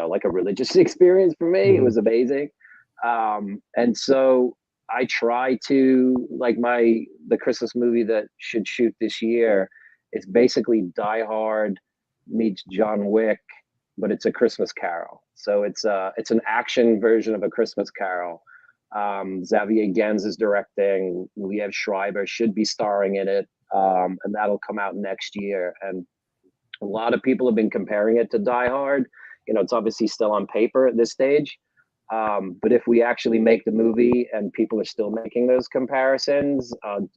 like a religious experience for me. It was amazing, and so I try to the Christmas movie that should shoot this year. It's basically Die Hard meets John Wick, but it's a Christmas Carol. So it's an action version of a Christmas Carol. Xavier Gens is directing. Liev Schreiber should be starring in it, and that'll come out next year. And a lot of people have been comparing it to Die Hard. It's obviously still on paper at this stage. But if we actually make the movie and people are still making those comparisons,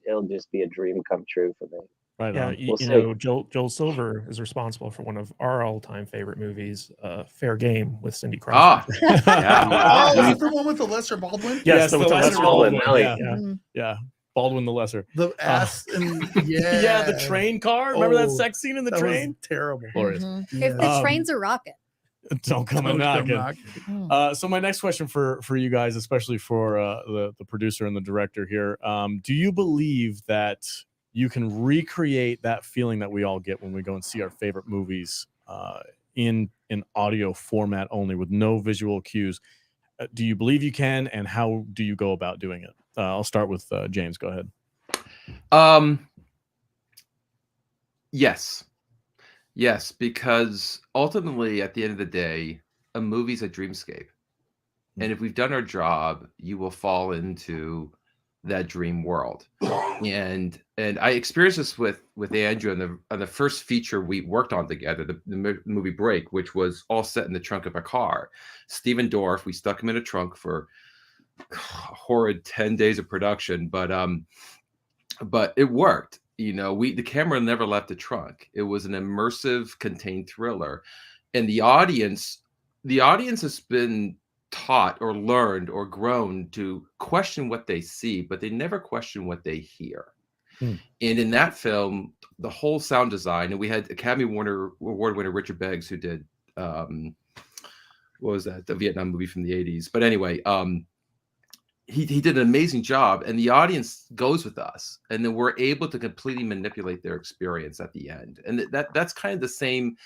it'll just be a dream come true for me. Right Yeah, on. Joel Silver is responsible for one of our all-time favorite movies, Fair Game, with Cindy Crawford. Oh, is it the one with the Lesser Baldwin? Yes, the with the Lesser Lesser Baldwin. Baldwin. Yeah. Baldwin the Lesser. The ass and yeah, the train car. Remember that Oh, sex scene in the that train? was terrible. Glorious. If the train's a rocket. Don't come a knocking. So my next question for you guys, especially for the producer and the director here, do you believe that you can recreate that feeling that we all get when we go and see our favorite movies in audio format only, with no visual cues? Do you believe you can, and how do you go about doing it? I'll start with James. Go ahead. Yes, because ultimately, at the end of the day, a movie's a dreamscape. And if we've done our job, you will fall into that dream world. And I experienced this with Andrew on the first feature we worked on together, the movie Break, which was all set in the trunk of a car. Steven Dorff, we stuck him in a trunk for a horrid 10 days of production, but it worked. You know, the camera never left the trunk. It was an immersive, contained thriller, and the audience has been taught or learned or grown to question what they see, but they never question what they hear. And in that film, the whole sound design, and we had Academy Award winner Richard Beggs, who did what was that, the Vietnam movie from the 80s. But anyway, he did an amazing job, and the audience goes with us, and then we're able to completely manipulate their experience at the end. And that's kind of the same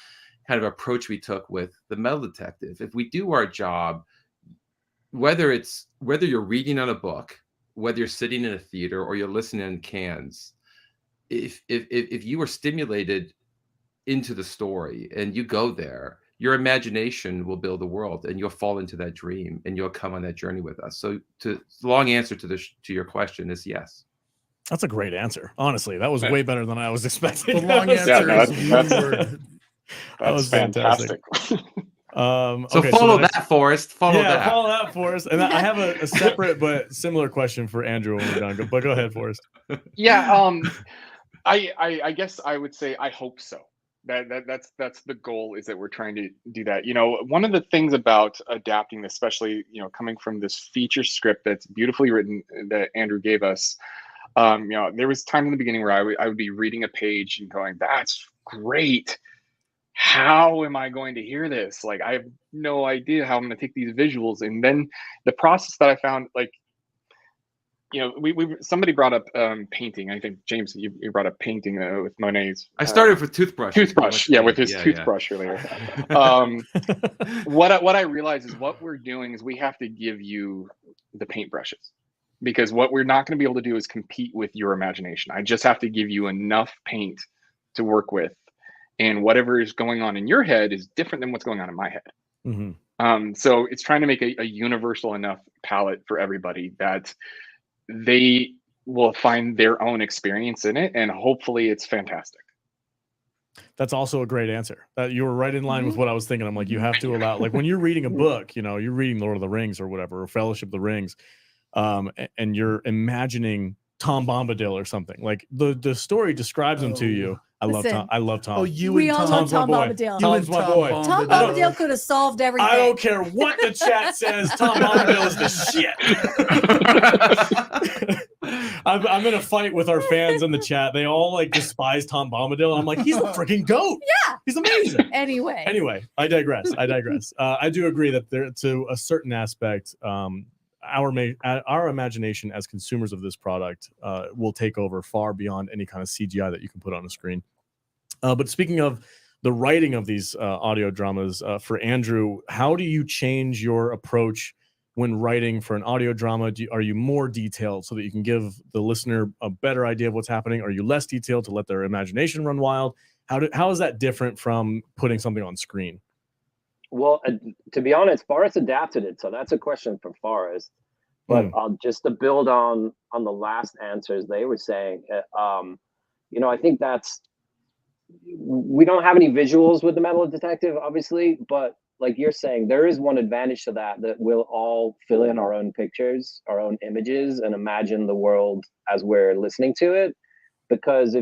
kind of approach we took with the Metal Detective. If we do our job, whether you're reading on a book, whether you're sitting in a theater or you're listening in cans, if you are stimulated into the story and you go there, your imagination will build the world, and you'll fall into that dream, and you'll come on that journey with us. So, the long answer to your question is yes. That's a great answer. Honestly, that was way better than I was expecting. The long answer is one word. That was fantastic. So okay, follow that, Forrest. Follow that, Forrest. And I have a separate but similar question for Andrew when we're done. But go ahead, Forrest. Yeah, I guess I would say I hope so. That's the goal, is that we're trying to do that. You know, one of the things about adapting, especially, you know, coming from this feature script that's beautifully written that Andrew gave us, you know, there was time in the beginning where I would be reading a page and going, that's great. How am I going to hear this? Like, I have no idea how I'm going to take these visuals. And then the process that I found, like, you know, somebody brought up painting. I think James, you brought up painting with Monet's. I started with toothbrush. Yeah, with his toothbrush earlier. What I realized is what we're doing is we have to give you the paintbrushes, because what we're not going to be able to do is compete with your imagination. I just have to give you enough paint to work with, and whatever is going on in your head is different than what's going on in my head. Mm-hmm. So it's trying to make a universal enough palette for everybody that they will find their own experience in it, and hopefully it's fantastic. That's also a great answer. You were right in line with what I was thinking. I'm like, you have to allow, like, when you're reading a book, you know, you're reading Lord of the Rings or whatever, or Fellowship of the Rings, and you're imagining Tom Bombadil or something. Like, the story describes him to you. I love Tom. Oh, you We and all Tom. love Tom Bombadil. Tom's my boy. Tom Bombadil could have solved everything. I don't care what the chat says. Tom Bombadil is the shit. I'm in a fight with our fans in the chat. They all like despise Tom Bombadil. I'm like, he's the freaking goat. Yeah, he's amazing. Anyway, I digress. I do agree that there, to a certain aspect, our imagination as consumers of this product will take over far beyond any kind of CGI that you can put on a screen. But speaking of the writing of these audio dramas, for Andrew, how do you change your approach when writing for an audio drama? Are you more detailed so that you can give the listener a better idea of what's happening? Are you less detailed to let their imagination run wild? How is that different from putting something on screen? Well, to be honest, Forrest adapted it, so that's a question for Forrest. But just to build on the last answers they were saying, you know, I think we don't have any visuals with the Metal Detective, obviously, but like you're saying, there is one advantage to that we'll all fill in our own pictures, our own images, and imagine the world as we're listening to it. Because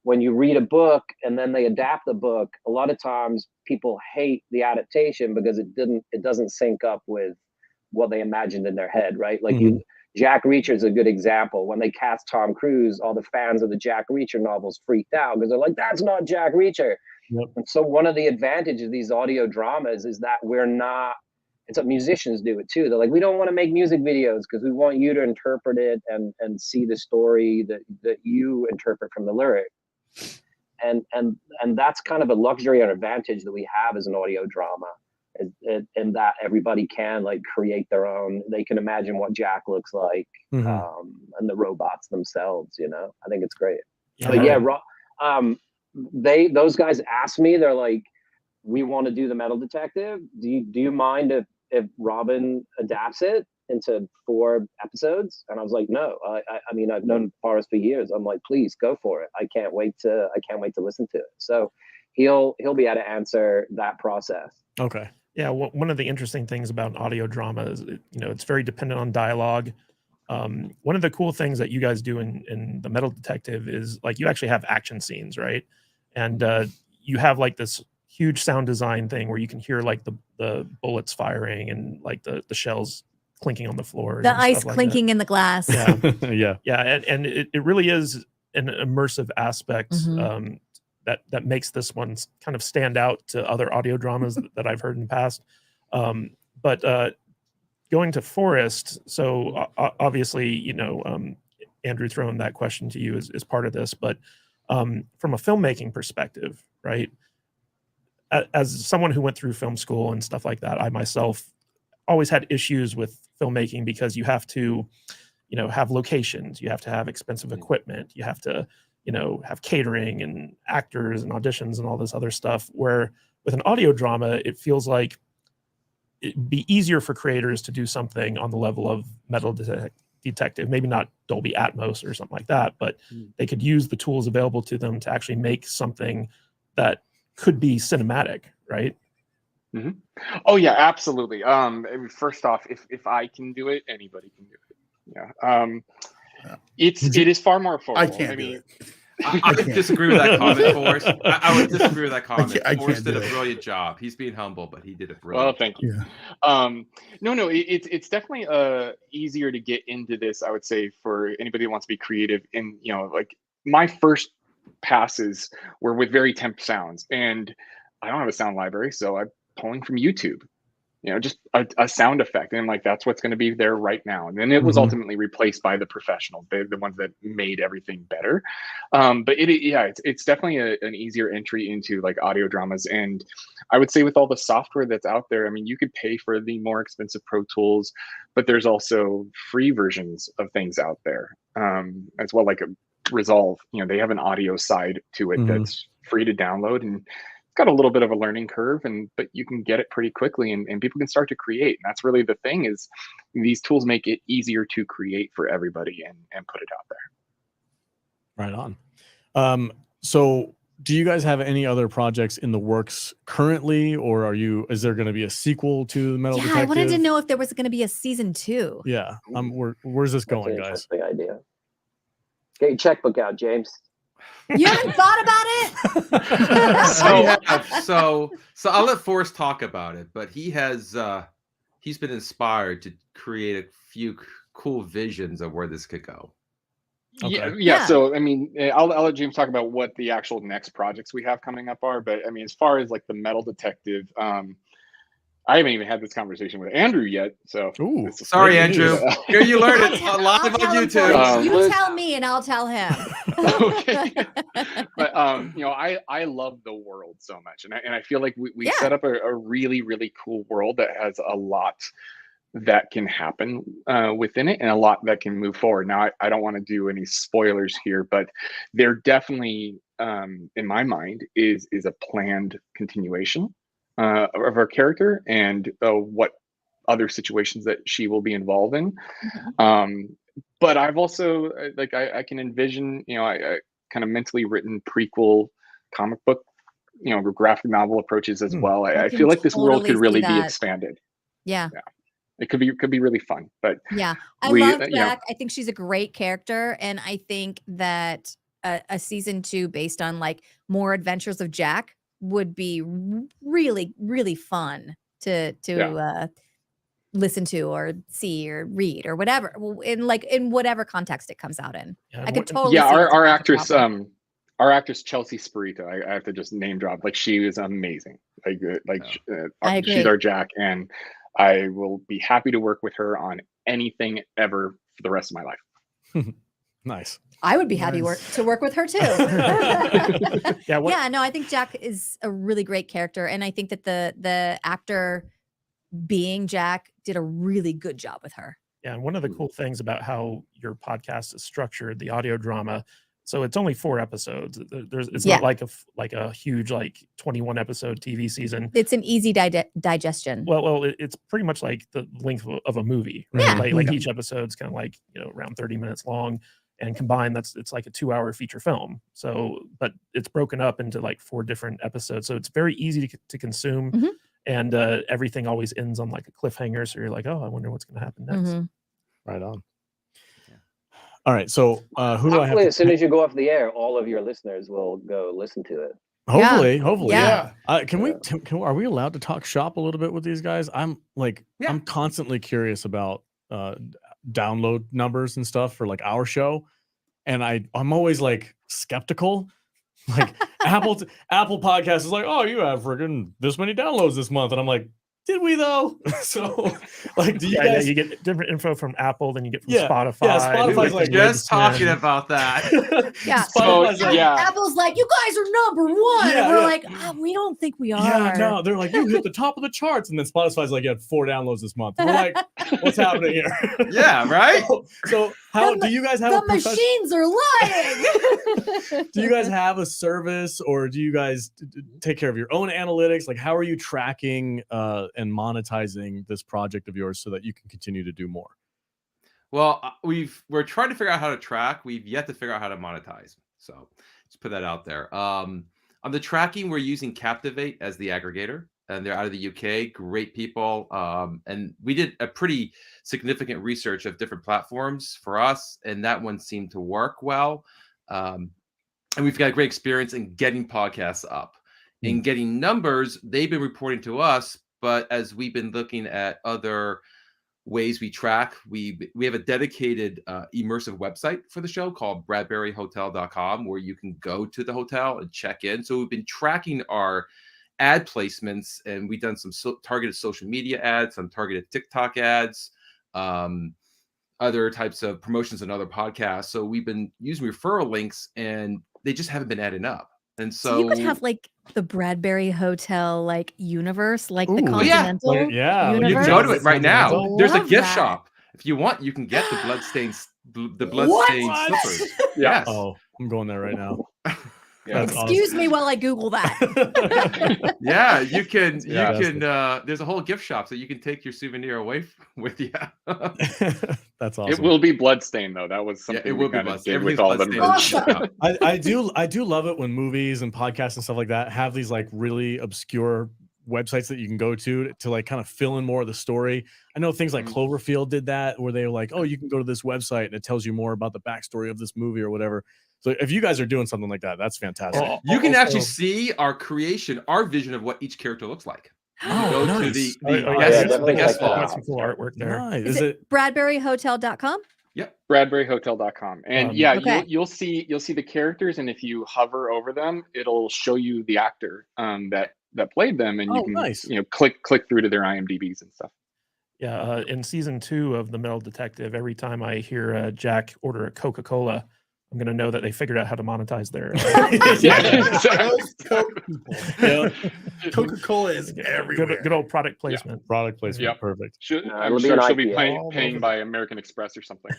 when you read a book and then they adapt the book, a lot of times people hate the adaptation because it doesn't sync up with what they imagined in their head, right? Like Jack Reacher is a good example. When they cast Tom Cruise, all the fans of the Jack Reacher novels freaked out because they're like, that's not Jack Reacher. Yep. And so one of the advantages of these audio dramas is that we're not, it's what musicians do it too. They're like, we don't want to make music videos because we want you to interpret it and see the story that you interpret from the lyric. And that's kind of a luxury and advantage that we have as an audio drama. And that everybody can like create their own, they can imagine what Jack looks like, and the robots themselves, you know. I think it's great. But those guys asked me, they're like, we want to do the Metal Detective. Do you mind if Robin adapts it into 4 episodes. And I was like, no, I mean, I've known Forrest for years. I'm like, please go for it. I can't wait to listen to it. So he'll be able to answer that process. Okay. Yeah, one of the interesting things about an audio drama is, it's very dependent on dialogue. One of the cool things that you guys do in the Metal Detective is like you actually have action scenes, right? And you have like this huge sound design thing where you can hear like the bullets firing and like the shells clinking on the floor. The ice clinking in the glass. Yeah, Yeah. yeah, and it really is an immersive aspect. Mhm. That makes this one kind of stand out to other audio dramas that I've heard in the past. But going to Forrest, so obviously, Andrew throwing that question to you is part of this, but from a filmmaking perspective, right? As someone who went through film school and stuff like that, I myself always had issues with filmmaking because you have to, have locations, you have to have expensive equipment, you have to, have catering and actors and auditions and all this other stuff, where with an audio drama, it feels like it'd be easier for creators to do something on the level of Metal Detective, maybe not Dolby Atmos or something like that, but they could use the tools available to them to actually make something that could be cinematic, right? Mm-hmm. Oh yeah, absolutely. I mean, first off, if I can do it, anybody can do it. Yeah. It is far more affordable. I can't do it. I would disagree with that comment, Forrest. I would disagree with that comment. I can't Forrest did do a it. brilliant job. He's being humble, but he did a brilliant. Well, thank you. Yeah. No, it's definitely easier to get into this, I would say, for anybody who wants to be creative. And like my first passes were with very temp sounds, and I don't have a sound library, so I'm pulling from YouTube. Just a sound effect, and I'm like, that's what's going to be there right now. And then it was ultimately replaced by the professionals, the ones that made everything better. But it's definitely an easier entry into like audio dramas. And I would say with all the software that's out there, I mean, you could pay for the more expensive Pro Tools, but there's also free versions of things out there as well, like a Resolve. They have an audio side to it that's free to download, and got a little bit of a learning curve, but you can get it pretty quickly, and people can start to create. And that's really the thing, is these tools make it easier to create for everybody and put it out there. Right on. So do you guys have any other projects in the works currently, or is there going to be a sequel to the Metal Detective? I wanted to know if there was going to be a season 2. Yeah. Where's this going, guys? Interesting idea. Get your checkbook out, James. You haven't thought about it? So I'll let Forrest talk about it, but he's been inspired to create a few cool visions of where this could go. Okay. Yeah. So I mean, I'll let James talk about what the actual next projects we have coming up are. But I mean, as far as like the Metal Detective, I haven't even had this conversation with Andrew yet. So sorry, Andrew. Here you learn it live on YouTube. You tell me and I'll tell him. Okay. But I love the world so much, and I feel like we set up a really, really cool world that has a lot that can happen within it, and a lot that can move forward. Now, I don't want to do any spoilers here, but there definitely, in my mind, is a planned continuation of our character and what other situations that she will be involved in. But I've also I can envision I kind of mentally written prequel comic book graphic novel approaches as well. I feel like this world could really be expanded. Yeah. It could be really fun. But yeah, I love Jack. I think she's a great character, and I think that a season 2 based on like more adventures of Jack would be really, really fun to listen to or see or read or whatever, in whatever context it comes out in. I could totally. Yeah, our actress, Chelsea Sparita, I have to just name drop. Like, she is amazing. She's our Jack, and I will be happy to work with her on anything ever for the rest of my life. Nice. I would be happy to work with her too. No, I think Jack is a really great character, and I think that the actor being Jack did a really good job with her. Yeah, and one of the cool things about how your podcast is structured, the audio drama, So it's only 4 episodes. It's Yeah. not like a huge 21 episode TV season. It's an easy digestion. Well, it's pretty much like the length of a movie. Right? Yeah. Like each episode's kind of around 30 minutes long, and combined it's like a 2-hour feature film. So, but it's broken up into 4 different episodes, so it's very easy to consume. Mhm. And everything always ends on a cliffhanger, so you're like, oh, I wonder what's going to happen next. Mhm. Right on. All right, so who do I have? Hopefully, as soon as you go off the air, all of your listeners will go listen to it. Hopefully, Yeah. Are we allowed to talk shop a little bit with these guys? I'm constantly curious about download numbers and stuff for our show, and I'm always skeptical. Apple Podcast is like, oh, you have friggin' this many downloads this month, and I'm like, did we though? So do you guys? You get different info from Apple than you get from Yeah, Spotify. yeah, Spotify's We were just talking about that. Yeah. Spotify's Apple's like, you guys are number 1. Yeah, and we're yeah. like, we don't think we are. Yeah, no, they're like, you hit the top of the charts, and then Spotify's like, you had 4 downloads this month. We're like, what's happening here? Yeah, right. So how do you guys have The machines are lying. do you guys have a service, or do you guys take care of your own analytics? How are you tracking and monetizing this project of yours so that you can continue to do more? Well, we're trying to figure out how to track. We've yet to figure out how to monetize. So just put that out there. On the tracking, we're using Captivate as the aggregator, and they're out of the UK. Great people. And we did a pretty significant research of different platforms for us, and that one seemed to work well. And we've got a great experience in getting podcasts up. In getting numbers, they've been reporting to us, but as we've been looking at other ways we track, we have a dedicated immersive website for the show called bradburyhotel.com, where you can go to the hotel and check in. So we've been tracking our ad placements, and we've done some targeted social media ads, some targeted TikTok ads, other types of promotions and other podcasts. So we've been using referral links, and they just haven't been adding up. And so you could have the Bradbury Hotel universe, the Ooh, Continental. yeah. you universe. can go to it right now. There's a Love gift that. shop. If you want, you can get the bloodstained What? slippers. Yes. Oh, I'm going there right now. Yeah. That's Excuse me while I Google that. Yeah, you can. Yeah, you can. There's a whole gift shop, so you can take your souvenir away with you. That's awesome. It will be bloodstained though. That was something it will be kind of bloodstained. did with all the Everything's merch. bloodstained. I do love it when movies and podcasts and stuff like that have these really obscure websites that you can go to kind of fill in more of the story. I know things like Cloverfield did that, where they were like, oh, you can go to this website and it tells you more about the backstory of this movie or whatever. So if you guys are doing something like that, that's fantastic. Well, you can actually see our creation, our vision of what each character looks like. Oh, Go to nice. the guest check that log. out. Some cool artwork there. Nice. Is it BradburyHotel.com? BradburyHotel.com, and Okay. you'll see the characters, and if you hover over them, it'll show you the actor that played them, and you Oh, can nice. click through to their IMDb's and stuff. Yeah, in season 2 of The Metal Detective, every time I hear Jack order a Coca-Cola, I'm going to know that they figured out how to monetize their. Those Coke people. Yeah. Coca-Cola is everywhere. Good old product placement. Product placement. Yep. Perfect. I'm it'll be sure an she'll be IPO. paying by American Express or something.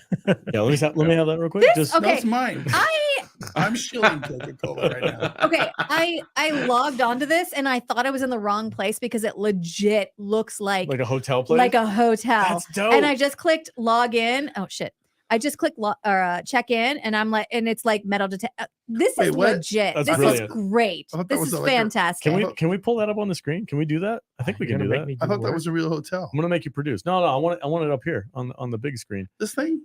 Yeah, let me have that real quick. This- okay. That's mine. I'm shilling Coca-Cola right now. Okay, I logged onto this and I thought I was in the wrong place because it legit looks like a hotel place. like a hotel. That's dope. And I just clicked log in. Oh shit. I just clicked check in, and I'm like, and it's like metal detect. This Wait, is what? legit. That's This brilliant. is great. I thought that This was is like a- fantastic. Can we pull that up on the screen? Can we do that? I think we You're can do gonna that. make me I thought do that work? was a real hotel. I'm gonna make you produce. No, I want it up here on the big screen. This thing?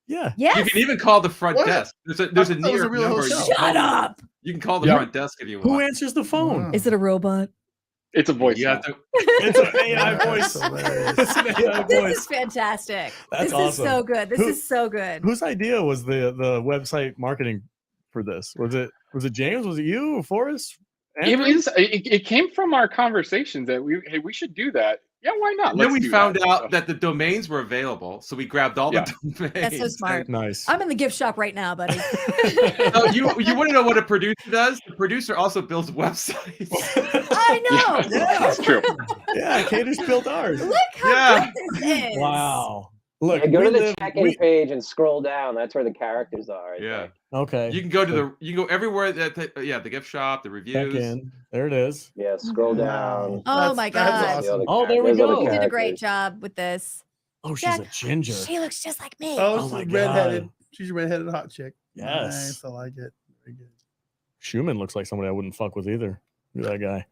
Yeah. Yes. You can even call the front What? desk. There's a I thought that was near a real number. hotel. Shut up. You can call the Yeah. front desk if you want. Who answers the phone? Wow. Is it a robot? It's a voice. You have to. It's an AI voice. That's hilarious. It's an AI This voice. is fantastic. That's this awesome. is so good. This Who- is so good. Whose idea was the website marketing for this? Was it James? Was it you or Forrest? It came from our conversations that we should do that. Yeah, why not? And then Let's we do found that. out that the domains were available, so we grabbed all Yeah. the domains. That's so smart. Nice. I'm in the gift shop right now, buddy. So you want to know what a producer does? The producer also builds websites. I know. Yeah. That's true. Yeah, Cater's built ours. Look how Yeah. good this is. Wow. Look, Yeah, go we to the live- check-in we- page and scroll down. That's where the characters are. I Yeah. think. Okay. You can go to you can go everywhere. The gift shop, the Check reviews. in. There it is. Yeah, scroll down. Oh my God. That's awesome. Oh, there we There's other go. You did a great characters. job with this. Oh, she's Yeah, a ginger. She looks just like me. Oh, Oh my she's redheaded. God. She's a redheaded hot chick. Yes. Nice, I like it. Very good. Schumann looks like somebody I wouldn't fuck with either. Look at that guy.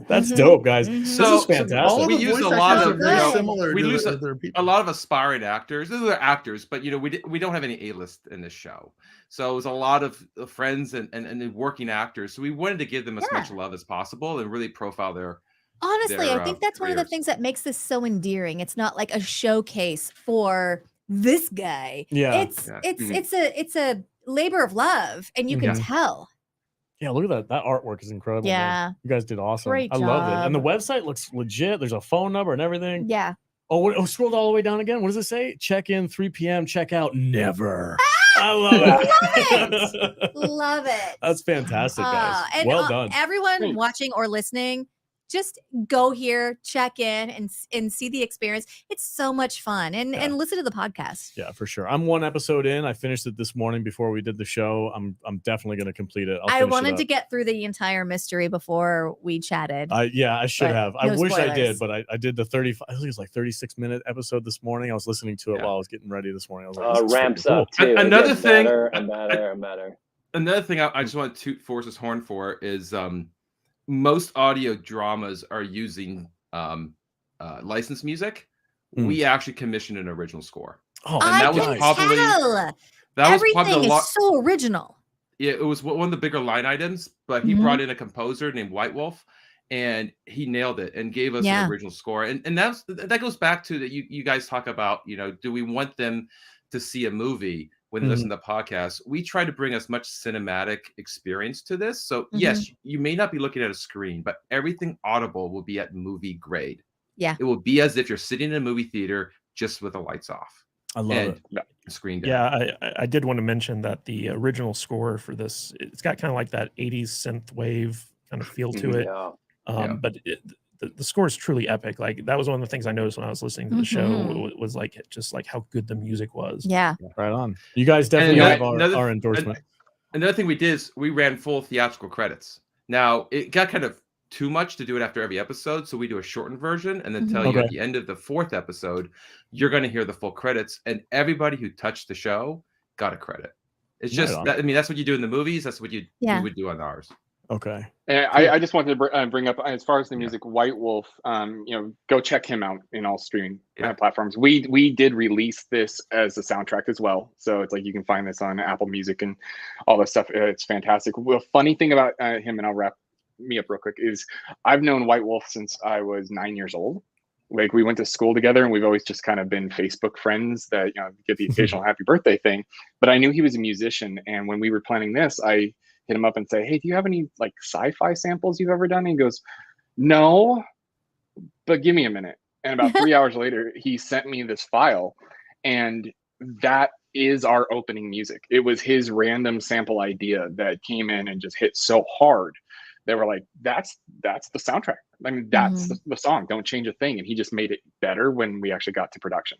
That's Mhm. dope, guys. Mhm. This So- is fantastic. All of We the use voice a lot actors of, are very you know, similar we to lose the other people. a lot of aspiring actors. These are actors, but we don't have any A-list in this show. So it was a lot of friends and working actors. So we wanted to give them as much love as possible and really profile their. Honestly, I think that's one of the careers. things that makes this so endearing. It's not like a showcase for this guy. Yeah. It's a labor of love, and you can tell. Yeah, look at that. That artwork is incredible. Yeah. Man. You guys did awesome. Great I love it. And the job. website looks legit. There's a phone number and everything. Yeah. Oh, scroll all the way down again. What does it say? Check in 3 p.m. Check out never. I love it. Love it. That's fantastic, guys. And Well done. everyone Great. watching or listening, just go here, check in, and see the experience. It's so much fun, and listen to the podcast. Yeah, for sure. I'm 1 episode in. I finished it this morning before we did the show. I'm definitely going to complete it. I wanted to get through the entire mystery before we chatted. I should But have. I no wish I did, spoilers. but I did the 35. I think it was like 36-minute episode this morning. I was listening to it while I was getting ready this morning. I was like, this is Ramps freaking cool. up too. It Another gets thing- better and better and better. Another thing I just want to toot Force's horn for is most audio dramas are using licensed music. We actually commissioned an original score. Oh, and I that was can probably tell. that was Everything probably is so original. Yeah, it was one of the bigger line items, but he brought in a composer named White Wolf, and he nailed it and gave us an original score. And that goes back to that you guys talk about, do we want them to see a movie when they listen to the podcast? We try to bring as much cinematic experience to this. So yes, you may not be looking at a screen, but everything audible will be at movie grade. Yeah. It will be as if you're sitting in a movie theater just with the lights off. I love it. Screen down. Yeah, I did want to mention that the original score for this, it's got kind of like that 80s synth wave kind of feel to it. But the score is truly epic. Like that was one of the things I noticed when I was listening to the show was like just like how good the music was. Yeah. Right on. You guys definitely have our endorsement. Another thing we did is we ran full theatrical credits. Now it got kind of too much to do it after every episode, so we do a shortened version and then tell you at the end of the 4th episode you're going to hear the full credits, and everybody who touched the show got a credit. It's just that, I mean, that's what you do in the movies. That's what you would do on ours. Okay. And I just wanted to bring up, as far as the music, White Wolf, go check him out in all streaming platforms. We did release this as a soundtrack as well, so it's like you can find this on Apple Music and all this stuff. It's fantastic. The funny thing about him, and I'll wrap me up real quick, is I've known White Wolf since I was 9 years old. Like we went to school together, and we've always just kind of been Facebook friends that get the occasional happy birthday thing. But I knew he was a musician, and when we were planning this, I hit him up and say, "Hey, do you have any like sci-fi samples you've ever done?" And he goes, "No, but give me a minute." And about 3 hours later, he sent me this file, and that is our opening music. It was his random sample idea that came in and just hit so hard. They were like, that's the soundtrack. I mean, that's the song. Don't change a thing. And he just made it better when we actually got to production.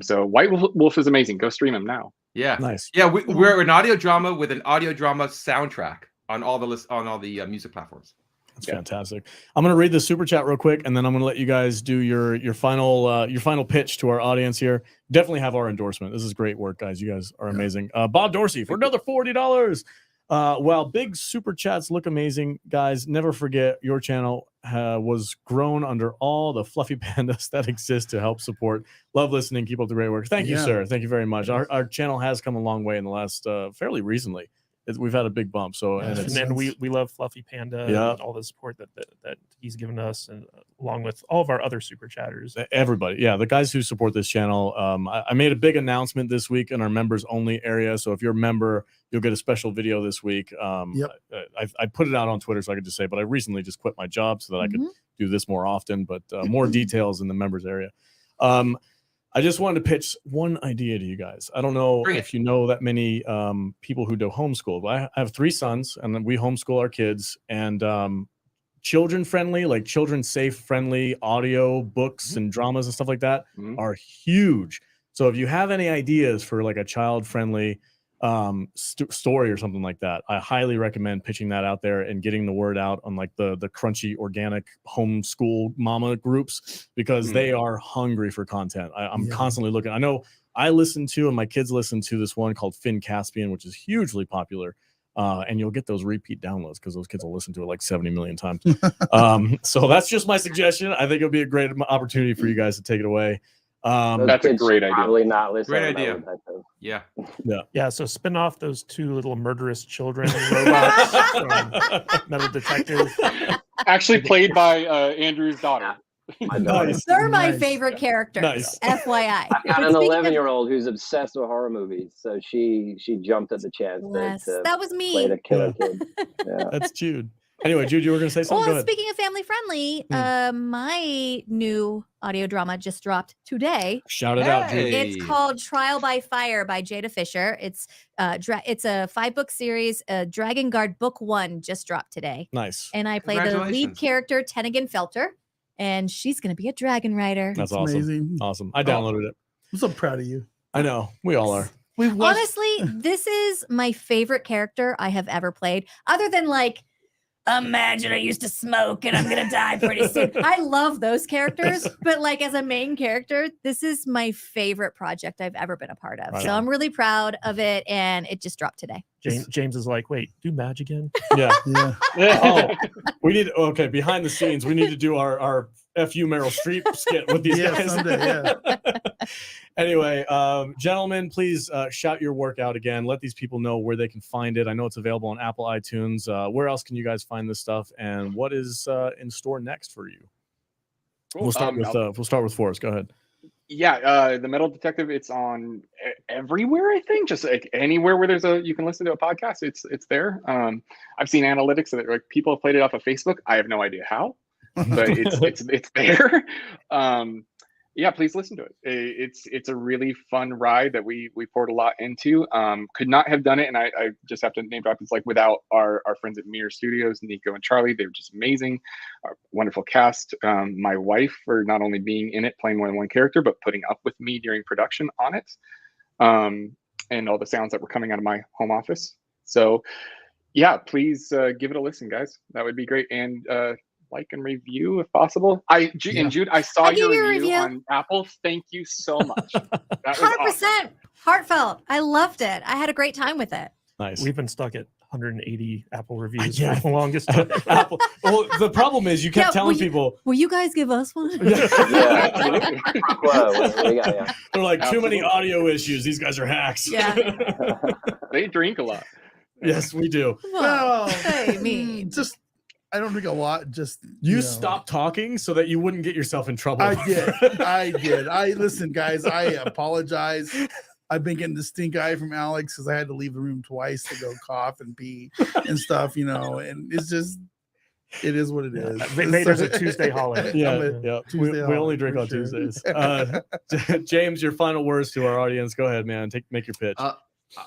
So White Wolf is amazing. Go stream him now. Yeah, nice. Yeah, we're an audio drama with an audio drama soundtrack on all the music platforms. That's fantastic. I'm going to read the super chat real quick, and then I'm going to let you guys do your final pitch to our audience here. Definitely have our endorsement. This is great work, guys. You guys are amazing. Bob Dorsey for another $40. While big super chats look amazing, guys, never forget your channel was grown under all the fluffy pandas that exist to help support. Love listening. Keep up the great work. Thank you, sir. Thank you very much. Our channel has come a long way in the last fairly recently. We've had a big bump. So and we love Fluffy Panda and all the support that he's given us, and along with all of our other super chatters. Everybody, the guys who support this channel. I made a big announcement this week in our members only area. So if you're a member, you'll get a special video this week. I put it out on Twitter so I could just say, but I recently just quit my job so that I could do this more often. But more details in the members area. I just wanted to pitch one idea to you guys. I don't know if you know that many people who do homeschool, but I have 3 sons, and we homeschool our kids. And children-friendly, like children-safe friendly audio books and dramas and stuff like that are huge. So if you have any ideas for like a child-friendly story or something like that, I highly recommend pitching that out there and getting the word out on like the crunchy organic homeschool mama groups, because they are hungry for content. I'm constantly looking. I know I listen to, and my kids listen to, this one called Finn Caspian, which is hugely popular. And you'll get those repeat downloads because those kids will listen to it like 70 million times. So that's just my suggestion. I think it'll be a great opportunity for you guys to take it away. That's a great idea. Probably not listening. Great idea. Yeah. So spin off those two little murderous children robots from Metal Detective. Actually played by Andrew's daughter. Nice. They're my favorite characters. Nice. FYI. I've got an 11-year-old who's obsessed with horror movies, so she jumped at the chance to That was me. play the killer kid. Yeah. That's Jude. Anyway, Jude, you were going to say something? Well, speaking of family friendly, my new audio drama just dropped today. Shout it out, Jude. It's called Trial by Fire by Jada Fisher. It's a 5-book series. Dragon Guard Book 1 just dropped today. Nice. And I play the lead character, Tennigan Felter, and she's going to be a dragon rider. That's awesome. Amazing. Awesome. I downloaded it. I'm so proud of you. I know. We all are. Honestly, this is my favorite character I have ever played, other than like, imagine I used to smoke and I'm gonna die pretty soon. I love those characters, but like as a main character, this is my favorite project I've ever been a part of. So I'm really proud of it, and it just dropped today. James is like, wait, do Madge again? Yeah. We need behind the scenes, we need to do our FU Meryl Streep skit with these guys. Someday, Anyway, gentlemen, please shout your work out again. Let these people know where they can find it. I know it's available on Apple iTunes. Where else can you guys find this stuff, and what is in store next for you? Cool. We'll start with Forrest. Go ahead. Yeah, the Metal Detective, it's on everywhere, I think. Just like anywhere where you can listen to a podcast, it's there. I've seen analytics that like people have played it off of Facebook. I have no idea how, but it's there. Yeah, please listen to it. It's a really fun ride that we poured a lot into. Could not have done it, and I just have to name drop. It's like without our friends at Mirror Studios, Nico and Charlie. They were just amazing, our wonderful cast. My wife for not only being in it, playing more than one character, but putting up with me during production on it, and all the sounds that were coming out of my home office. So, yeah, please give it a listen, guys. That would be great. And like and review if possible. And Jude, I saw your review on Apple. Thank you so much. That was 100% awesome. Heartfelt. I loved it. I had a great time with it. Nice. We've been stuck at 180 Apple reviews for the longest time. Apple. Well, the problem is you kept telling people, will you guys give us one? they're like, Absolutely. too many audio issues. These guys are hacks. Yeah. They drink a lot. Yes, we do. Well, I mean, just I don't drink a lot. Just you stopped talking so that you wouldn't get yourself in trouble. I did. Listen, guys. I apologize. I've been getting the stink eye from Alex because I had to leave the room twice to go cough and pee and stuff, and it's just, it is what it is. There's a Tuesday holiday. Yeah. We only drink on Tuesdays. James, your final words to our audience. Go ahead, man. Make your pitch.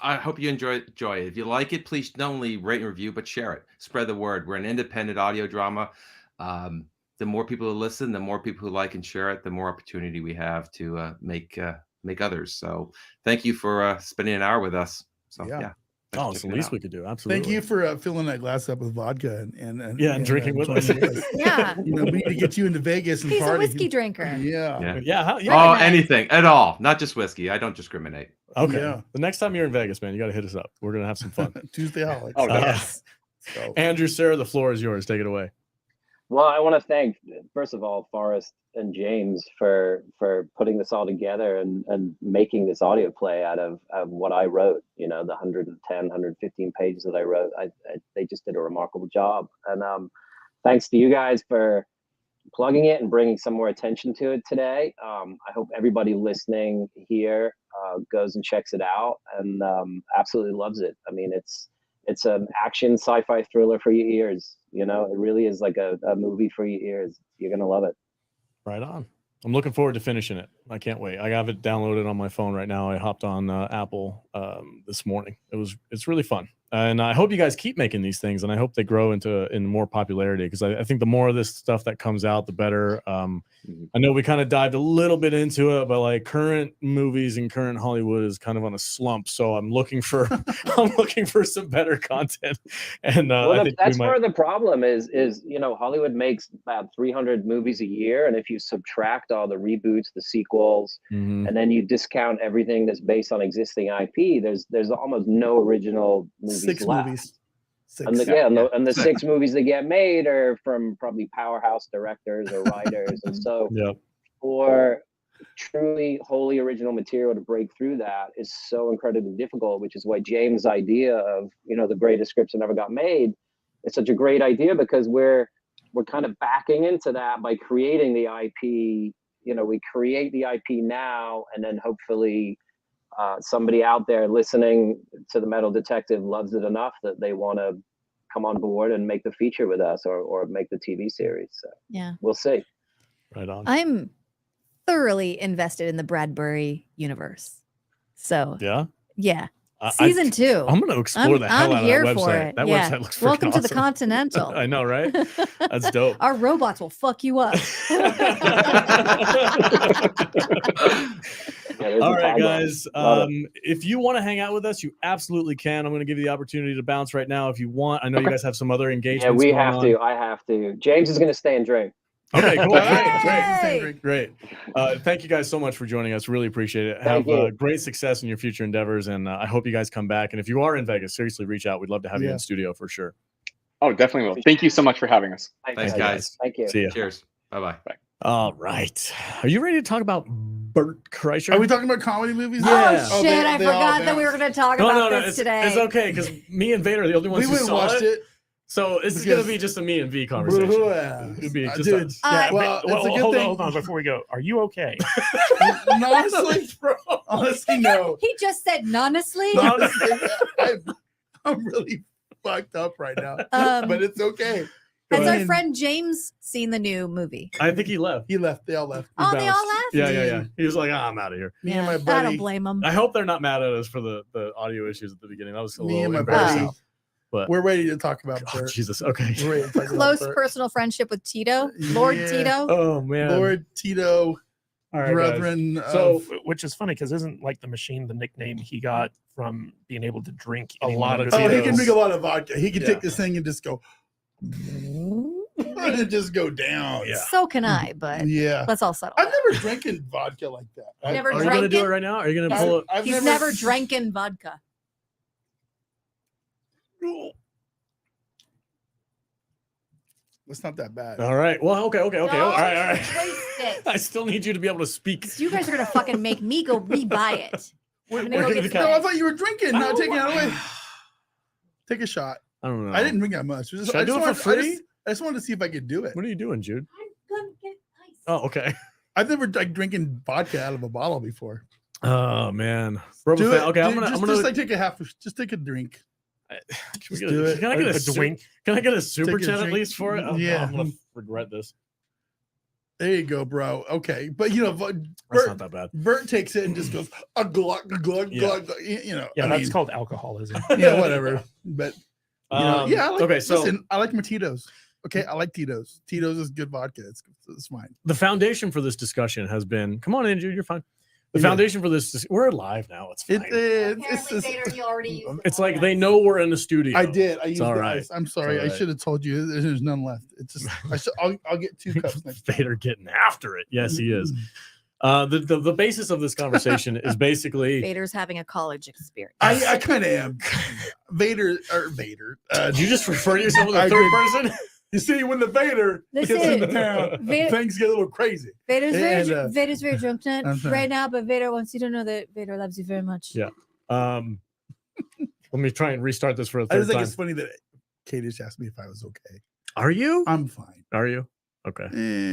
I hope you enjoy it. If you like it, please not only rate and review, but share it. Spread the word. We're an independent audio drama. The more people who listen, the more people who like and share it, the more opportunity we have to make others. So thank you for spending an hour with us. So yeah. It's the least we could do. Absolutely. Thank you for filling that glass up with vodka and drinking with us. Yeah. We need to get you into Vegas and he's party. a whiskey drinker. Yeah. Anything at all, not just whiskey. I don't discriminate. Okay. Yeah. The next time you're in Vegas, man, you got to hit us up. We're gonna have some fun. Tuesday holiday. Oh, yes. So. Andrew, Sarah, the floor is yours. Take it away. Well, I want to thank, first of all, Forrest and James for putting this all together and making this audio play out of what I wrote. The 110, 115 pages that I wrote. They just did a remarkable job. And thanks to you guys for plugging it and bringing some more attention to it today. I hope everybody listening here goes and checks it out and absolutely loves it. I mean, it's an action sci-fi thriller for your ears. It really is like a movie for your ears. You're gonna love it. Right on. I'm looking forward to finishing it. I can't wait. I have it downloaded on my phone right now. I hopped on Apple this morning. It's really fun. And I hope you guys keep making these things, and I hope they grow into more popularity, because I think the more of this stuff that comes out, the better. I know we kind of dived a little bit into it, but like current movies and current Hollywood is kind of on a slump. So I'm looking for some better content. And well, that's part of the problem is Hollywood makes about 300 movies a year, and if you subtract all the reboots, the sequels, and then you discount everything that's based on existing IP, there's almost no original movies left. And the 6 movies that get made are from probably powerhouse directors or writers, and so for truly wholly original material to break through that is so incredibly difficult, which is why James' idea of the greatest scripts that never got made is such a great idea, because we're kind of backing into that by creating the IP. We create the IP now, and then hopefully somebody out there listening to the Metal Detective loves it enough that they want to come on board and make the feature with us or make the TV series. So yeah, we'll see. Right on. I'm thoroughly invested in the Bradbury universe. So yeah. Season 2. I'm going to explore the hell out of that website. For it. That website looks freaking Welcome to the awesome. Continental. I know, right? That's dope. Our robots will fuck you up. All right, guys. If you want to hang out with us, you absolutely can. I'm going to give you the opportunity to bounce right now if you want. I know you guys have some other engagements. Yeah, we have to. I have to. James is going to stay and drink. Okay, cool. Great. Thank you guys so much for joining us. Really appreciate it. Have great success in your future endeavors, and I hope you guys come back. And if you are in Vegas, seriously, reach out. We'd love to have you in studio for sure. Oh, definitely will. Thank you so much for having us. Thanks, guys. Thank you. See ya. Cheers. Bye-bye. Bye. All right. Are you ready to talk about Bert Kreischer? Are we talking about comedy movies? Yeah. Oh, shit. I forgot that we were going to talk about this today. It's okay, because me and Vader are the only ones who saw it. So this is going to be just a me and V conversation. It'd be just dude, well, it's a good hold thing. Hold on, before we go. Are you okay? Honestly, no. He just said honestly. I'm really fucked up right now, but it's okay. Has our friend James seen the new movie? I think he left. He left. They all left. Oh, they all left? Yeah. He was like, I'm out of here. Me and my buddy. I don't blame him. I hope they're not mad at us for the audio issues at the beginning. That was a Me and little my buddy. embarrassing. But We're ready to talk about Bert. Jesus. Okay. We're ready to talk Close about Bert. personal friendship with Tito, Lord Tito. Oh man, Lord Tito, all right, brethren. So, which is funny because isn't like the machine the nickname he got from being able to drink A lot of Oh, he Tito's. can drink a lot of vodka. He can take this thing and just go, and just go down. Yeah. So can I, but let's all settle. I've never drinking vodka like that. Never Are you gonna do it right now? Are you gonna pull it? He's never drinking vodka. It's not that bad. All right. Well, okay. All right. Waste it. I still need you to be able to speak. You guys are gonna fucking make me go rebuy it. I'm gonna go get No, I some. thought you were drinking, not taking it away. Take a shot. I don't know. I didn't drink that much. Should I do it for free? I just wanted to see if I could do it. What are you doing, Jude? I'm gonna get ice. Oh, okay. I've never like drinking vodka out of a bottle before. Oh man. Bro, Do it. okay, I'm gonna just like take a half. Just take a drink. Can I get a drink? Can I get a super Take a chat at drink. least for it? Yeah. I'm gonna regret this. There you go, bro. Okay, but That's Bert, not that bad. Bert takes it and just goes a glug glug glug. You know, Yeah, I that's mean, called alcoholism. yeah, whatever. But you know, I like, okay, so listen, I like my Tito's. Okay, I like Tito's. Tito's is good vodka. It's fine. the foundation for this discussion has been. Come on in, Jude. You're fine. The foundation for this. We're live now. It's fine. It's like they know we're in the studio. I did. I used all the right. ice. I'm sorry. I should have told you. There's none left. It's just. I'll get 2 cups next time. Vader getting after it. Yes, he is. The basis of this conversation is basically Vader's having a college experience. I kind of am. Vader. Did you just refer to yourself as a third person? You see, when the Vader gets into town, Vader- things get a little crazy. Vader's And, Vader's very drunk I'm sorry. right now, but Vader wants you to know that Vader loves you very much. Yeah. Let me try and restart this for a I third just think time. it's funny that Katie just asked me if I was okay. Are you? I'm fine. Are you? Okay.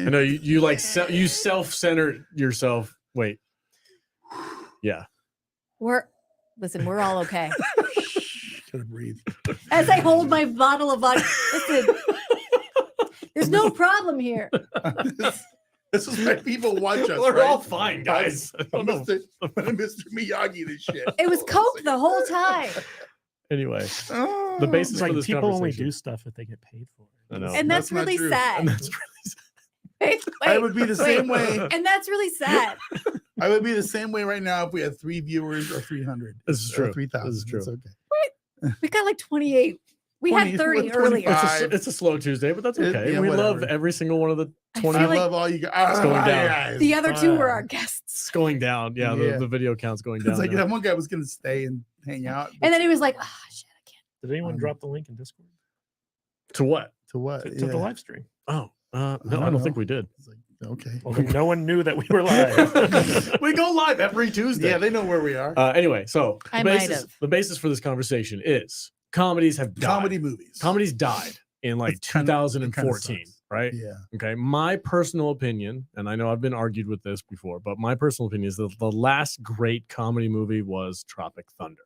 I know you like you self-center yourself. Wait. Yeah. We're all okay. Gotta breathe. As I hold my bottle of vodka, listen, there's no problem here. This is why people watch us. We're right? all fine, guys. I don't know. Mr. Miyagi, this shit. It was Coke the whole time. Anyway, Oh, the basis It's for like this people only conversation. do stuff if they get paid for it. I know. And that's not really true. sad. And that's really sad. Wait, I would be the same way. And that's really sad. I would be the same way right now if we had 3 viewers or 300. This is or true. 3,000. This is true. It's okay. We got like 28. We 20, had 30 with earlier. 25. It's a slow Tuesday, but that's okay. Yeah, we love whatever. every single one of the I 20. I feel like love all you guys. It's going down. The other two were our guests. It's going down. Yeah, Yeah. The video count's going down. It's like now. that one guy was going to stay and hang out. And then he was like, shit, I can't. Did anyone drop the link in Discord To what? to what? to the live stream? Oh, no, I don't don't know. think we did. It's like, okay. Well, then no one knew that we were live. We go live every Tuesday. Yeah, they know where we are. Anyway, so I the might basis, have. the basis for this conversation is comedies have died. Comedy movies. Comedies died in like It's kinda- it kinda 2014, sucks. right? Yeah. Okay. My personal opinion, and I know I've been argued with this before, but my personal opinion is that the last great comedy movie was Tropic Thunder.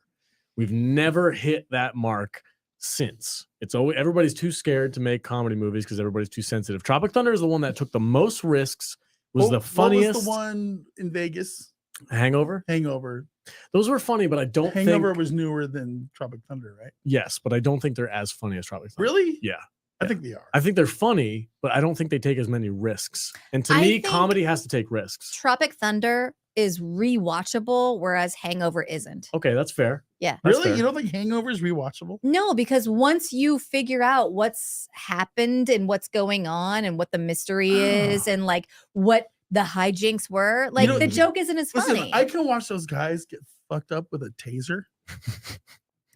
We've never hit that mark since. It's always everybody's too scared to make comedy movies because everybody's too sensitive. Tropic Thunder is the one that took the most risks, was the funniest. What was the one in Vegas? Hangover. Hangover. Those were funny, but I don't Hangover think was newer than Tropic Thunder, right? yes, but I don't think they're as funny as Tropic Thunder. Really? Yeah. I think they are. I think they're funny, but I don't think they take as many risks. And to I me, think comedy has to take risks. Tropic Thunder is rewatchable, whereas Hangover isn't. Okay, that's fair. Yeah. That's Really? fair. You don't think Hangover is rewatchable? No, because once you figure out what's happened and what's going on and what the mystery is and like what the hijinks were, like know, the joke isn't as Listen, funny. I can watch those guys get fucked up with a taser.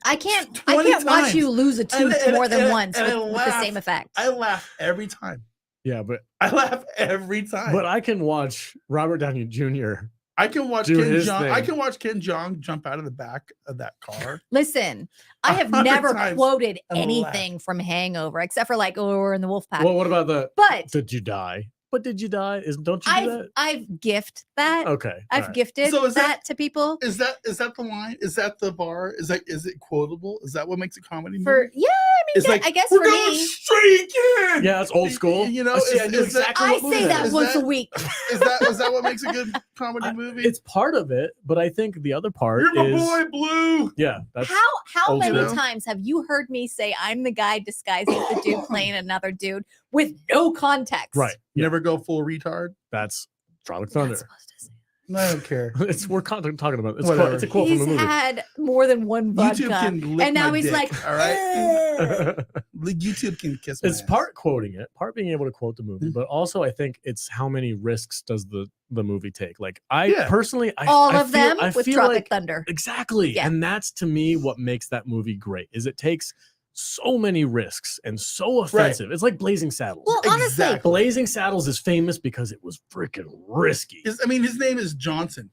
I can't 20 watch times. you lose a tooth and- more than and- once and I with the laugh. same effect. I laugh every time. Yeah, but I laugh every time. I can watch Robert Downey Jr. I can watch do Ken his Jeong. thing. I can watch Ken Jeong jump out of the back of that car. Listen, I have 100 never times quoted and anything from Hangover except for like, oh, we're in the wolf pack. Well, what about the But did you die? But did you die? Don't you do that? I've gift that. Okay. I've all right. gifted So is that to people Is that the line? Is that the bar? Is it quotable? Is that what makes a comedy movie? for yeah. I mean, It's yeah, like I guess we're for going me, straight again. Yeah, that's old school. You know, See, I knew is that- exactly I what movie say that is once a that- week. Is that what makes a good comedy movie? It's part of it, but I think the other part You're my is boy, Blue. yeah. That's How old many school. times have you heard me say I'm the guy disguising the dude playing another dude with no context? right. Yeah, Never go full retard. that's Tropic You're not Thunder. supposed to say. I don't care. It's we're talking about it's, Whatever. it's a quote He's from the movie. had more than one vodka, YouTube can lick and now my he's dick, like, all right. "Ugh." YouTube can kiss. My It's ass. part quoting it, part being able to quote the movie, Mhm. but also I think it's how many risks does the movie take. Like I Yeah. personally, all I of feel, them I with feel Tropic like Thunder. exactly, Yeah. and that's to me what makes that movie great. Is it takes so many risks and so offensive. It's like Blazing Saddles. Well, honestly, Exactly. Blazing Saddles is famous because it was freaking risky. His name is Johnson.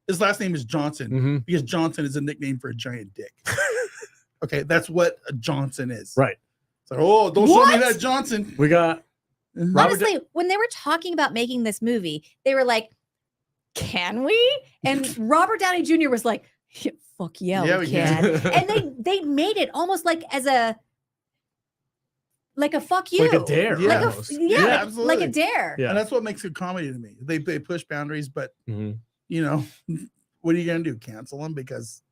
His last name is Johnson Mhm. because Johnson is a nickname for a giant dick. Okay, that's what a Johnson is. Right. So, oh, don't show me What? that Johnson. We got Mhm. Robert honestly, when they were talking about making this movie, they were like, "Can we?" And Robert Downey Jr. was like, "Yeah, "Fuck yeah, Yeah, we we can." can. And they made it almost like as a fuck you, like a dare. Yeah. like a almost. yeah, Yeah, like absolutely. a dare. Yeah. And that's what makes good comedy to me. They push boundaries, but Mhm. you know, what are you gonna do? Cancel them because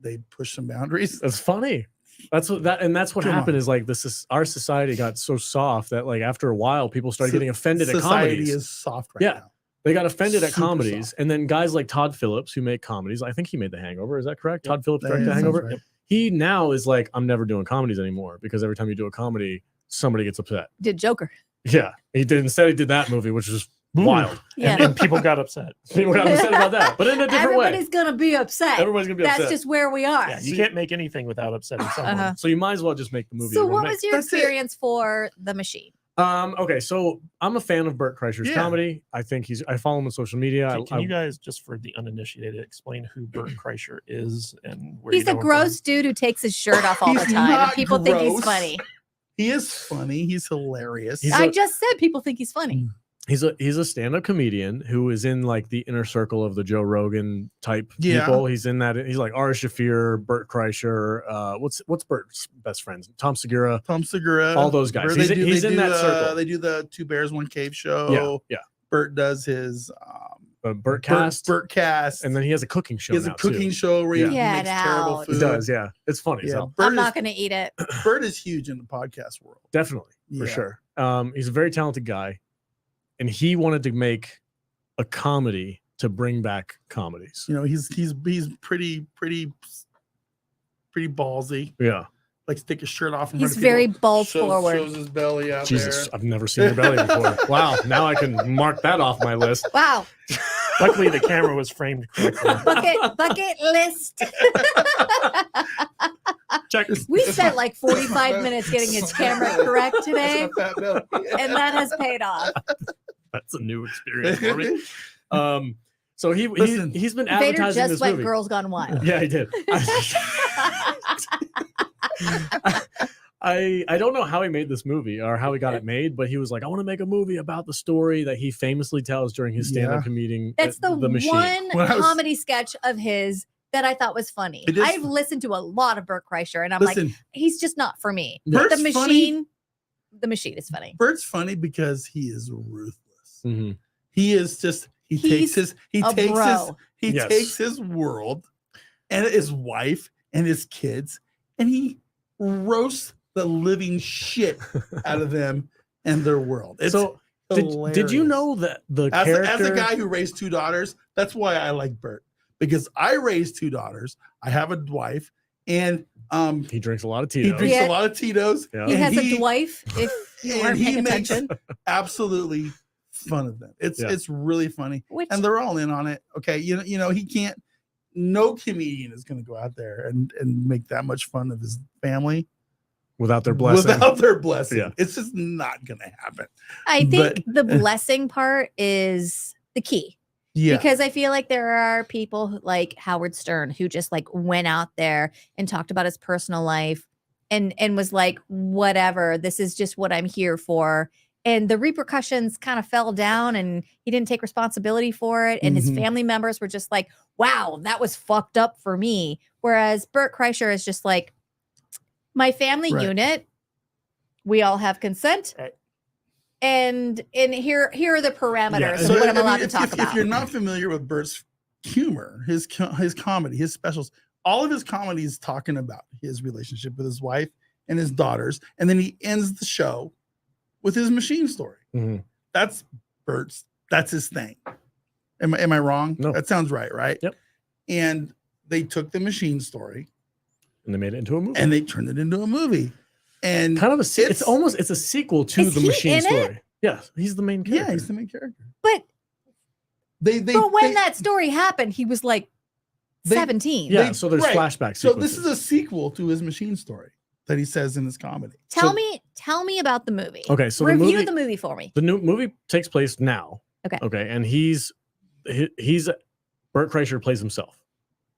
they push some boundaries? It's funny. That's what that's what Come happened on. is like this is our society got so soft that like after a while people started So- getting offended at Society comedies. is soft right Yeah. now. They got offended at Super comedies, soft. and then guys like Todd Phillips who make comedies. I think he made The Hangover. Is that correct? Yep. Todd Phillips That directed The sounds Hangover. right. He now is like, I'm never doing comedies anymore because every time you do a comedy, somebody gets upset. Did Joker? Yeah, he did. Instead, he did that movie, which was wild. Yeah. And people got upset. People got upset about that, but in a different way. Everybody's gonna be upset. Everybody's gonna be That's upset. just where we are. Yeah, you can't make anything without upsetting someone. Uh-huh. So you might as well just make the movie. So, you wanna what make. was your That's it. experience for The Machine? Okay, so I'm a fan of Burt Kreischer's Yeah. comedy. I think I follow him on social media. Can you guys, just for the uninitiated, explain who Burt Kreischer is and where He's you a know him from? gross dude who takes his shirt off all the He's time. And not people think he's gross. funny. He is funny. He's hilarious. He's I a- just said people think he's funny. He's a stand-up comedian who is in like the inner circle of the Joe Rogan type Yeah. people. He's in that. He's like Ari Shaffir, Burt Kreischer. What's Burt's best friends? Tom Segura. Tom Segura. All those guys. Where He's- they he's do in that the- circle. They do the Two Bears, One Cave show. Yeah, yeah. Burt does his Burtcast. Burtcast. And then he has a cooking show. He has a cooking show where he Get makes terrible out. food. He does, yeah. It's funny. Yeah, So. I'm not going to eat it. Bert is huge in the podcast world. Definitely, for Yeah. sure. He's a very talented guy, and he wanted to make a comedy to bring back comedies. You know, he's pretty ballsy. Yeah. Likes to take his shirt off. He's very balls forward. Shows his belly out Jesus, there. I've never seen your belly before. Wow, now I can mark that off my list. Wow. Luckily, the camera was framed correctly. Bucket list. Check. We spent like 45 minutes getting his camera correct today, That's a fat belly. and that has paid off. That's a new experience for me. So he's been Vader advertising just this went movie. Girls Gone Wild. Yeah, he did. I don't know how he made this movie or how he got it made, but he was like, I want to make a movie about the story that he famously tells during his stand-up comedian. That's the Machine. one When I was- comedy sketch of his that I thought was funny. It is- I've listened to a lot of Bert Kreischer, and I'm Listen, like, he's just not for me. Bert's The funny. machine is funny. Bert's funny because he is ruthless. Mhm. He is just He's takes his bro. Yes. takes his world and his wife and his kids and he roasts the living shit out of them and their world. It's So did you hilarious. know that the as character a guy who raised 2 daughters, that's why I like Bert, because I raised 2 daughters. I have a wife, and he drinks a lot of he Tito's. drinks Yeah. a lot of Tito's. Yeah. He and has a wife, if you and weren't he paying makes attention. absolutely fun of them. It's really funny. Which And they're all in on it. Okay. You know, he can't, no comedian is going to go out there and make that much fun of his family without their blessing. without their blessing. Yeah. It's just not going to happen. I think but- the blessing part is the key. Yeah. Because I feel like there are people like Howard Stern who just like went out there and talked about his personal life and was like, whatever, this is just what I'm here for. And the repercussions kind of fell down and he didn't take responsibility for it. And his Mhm. family members were just like, wow, that was fucked up for me. Whereas Bert Kreischer is just like, my family Right. unit, we all have consent. Right. And here are the parameters So, of what I'm I mean, allowed to if- talk if about. you're not familiar with Bert's humor, his comedy, his specials, all of his comedies talking about his relationship with his wife and his daughters, and then he ends the show with his machine story. Mhm. That's Bert's. That's his thing. Am I wrong? No. That sounds right, right? Yep. And they took the machine story And they made it into a movie. and they turned it into a movie. And kind of it's a sequel to Is the he Machine in it? story. Yeah, he's the main character. yeah, he's the main character. But They but when that story happened, he was like They- 17. Yeah, they- so there's right. flashbacks. So this is a sequel to his machine story that he says in his comedy. Tell So- me about the movie. Okay, so Review the movie for me. the new movie takes place now. Okay. Okay, and he's Bert Kreischer plays himself.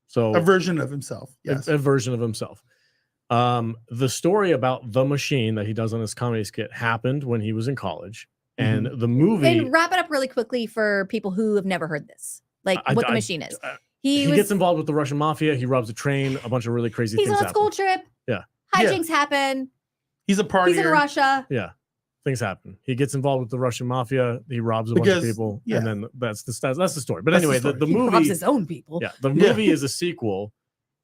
So a version of himself. Yes. a version of himself. The story about the machine that he does on this comedy skit happened when he was in college, and the movie And wrap it up really quickly for people who have never heard this. Like what the machine is. He gets involved with the Russian mafia. He robs a train. A bunch of really crazy he's things on a school happen. trip. Yeah. Hijinks happen. He's a partier. He's in Russia. Yeah, things happen. He gets involved with the Russian mafia. He robs a bunch of Because- people, yeah. and then that's the story. But That's the anyway, story. the He robs movie, his own people. yeah, the Yeah. movie is a sequel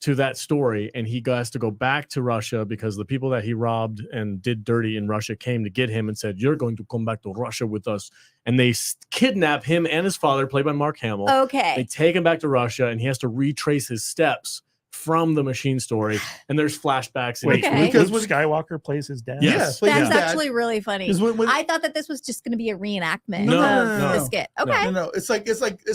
to that story, and he has to go back to Russia because the people that he robbed and did dirty in Russia came to get him and said, "You're going to come back to Russia with us," and they kidnap him and his father, played by Mark Hamill. They Okay. take him back to Russia, and he has to retrace his steps from the machine story. And there's flashbacks. In Wait, each Okay. movie. Because Luke when- Skywalker plays his dad. Yes. plays his That's dad. actually really funny. Is when- I thought that this was just going to be a reenactment No, of no, the no. skit. No. Okay. No, it's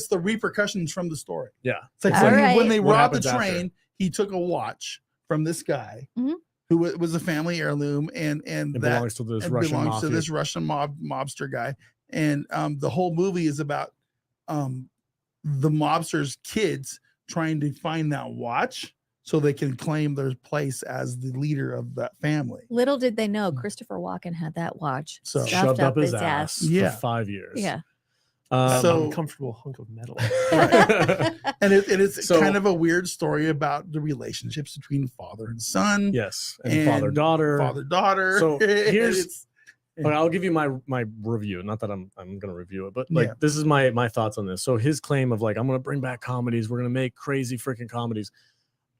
the repercussions from the story. Yeah. It's like All when, right. when they What robbed the happens after? train, he took a watch from this guy Mhm. who was a family heirloom, and It that belongs to this it Russian belongs mafia. to this Russian mobster guy. And the whole movie is about the mobster's kids trying to find that watch so they can claim their place as the leader of that family. Little did they know Christopher Walken had that watch So- Shoved up his ass Yeah. for 5 years. Yeah. So- Uncomfortable hunk of metal. And it's So- kind of a weird story about the relationships between father and son, yes, and father daughter. father daughter. So And here's- it's Okay, I'll give you my review. Not that I'm gonna review it, but like this is my thoughts on this. So his claim of like I'm gonna bring back comedies, we're gonna make crazy freaking comedies.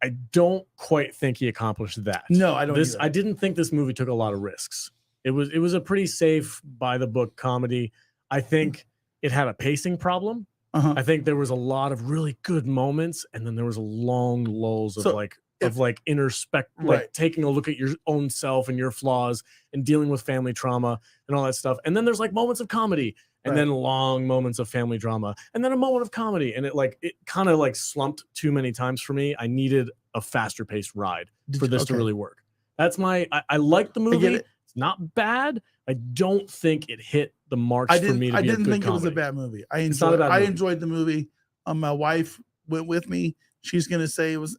I don't quite think he accomplished that. No, I don't. I didn't think this movie took a lot of risks. It was a pretty safe by the book comedy. I think it had a pacing problem. I think there was a lot of really good moments, and then there was long lulls of taking a look at your own self and your flaws and dealing with family trauma and all that stuff. And then there's like moments of comedy and then long moments of family drama and then a moment of comedy. And it kind of like slumped too many times for me. I needed a faster paced ride for this to really work. That's I like the movie. It's not bad. I don't think it hit the marks for me. I didn't think it was a bad movie. I enjoyed the movie. My wife went with me. She's gonna say it was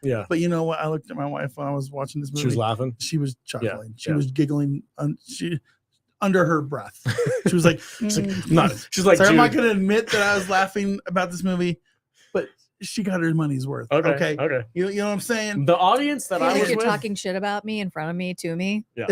yeah. But you know what? I looked at my wife when I was watching this movie. She was laughing. She was chuckling. Yeah. She was giggling. She under her breath. She was like, she's like, so I'm not gonna admit that I was laughing about this movie, but she got her money's worth. Okay. You know what I'm saying? The audience that I was you're with, talking shit about me in front of me to me. Yeah.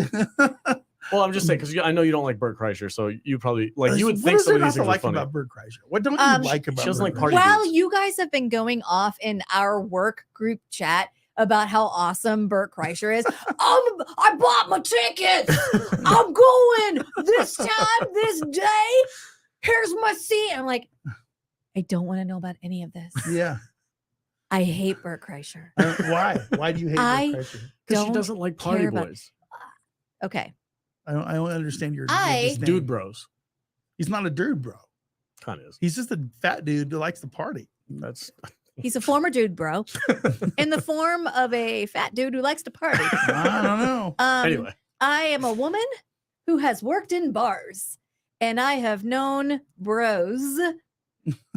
Well, I'm just saying because I know you don't like Bert Kreischer, so you probably you would think some of these things are funny. About Bert Kreischer? What don't you like about? She doesn't like party. Well, you guys have been going off in our work group chat about how awesome Bert Kreischer is. I bought my tickets. I'm going this time, this day. Here's my seat. I'm like, I don't want to know about any of this. Yeah. I hate Bert Kreischer. Why? Why do you hate Bert Kreischer? Because she doesn't like party boys. Okay. I don't understand your dude bros. He's not a dude bro. Kind of is. He's just a fat dude that likes to party. He's a former dude bro in the form of a fat dude who likes to party. I don't know. Anyway, I am a woman who has worked in bars, and I have known bros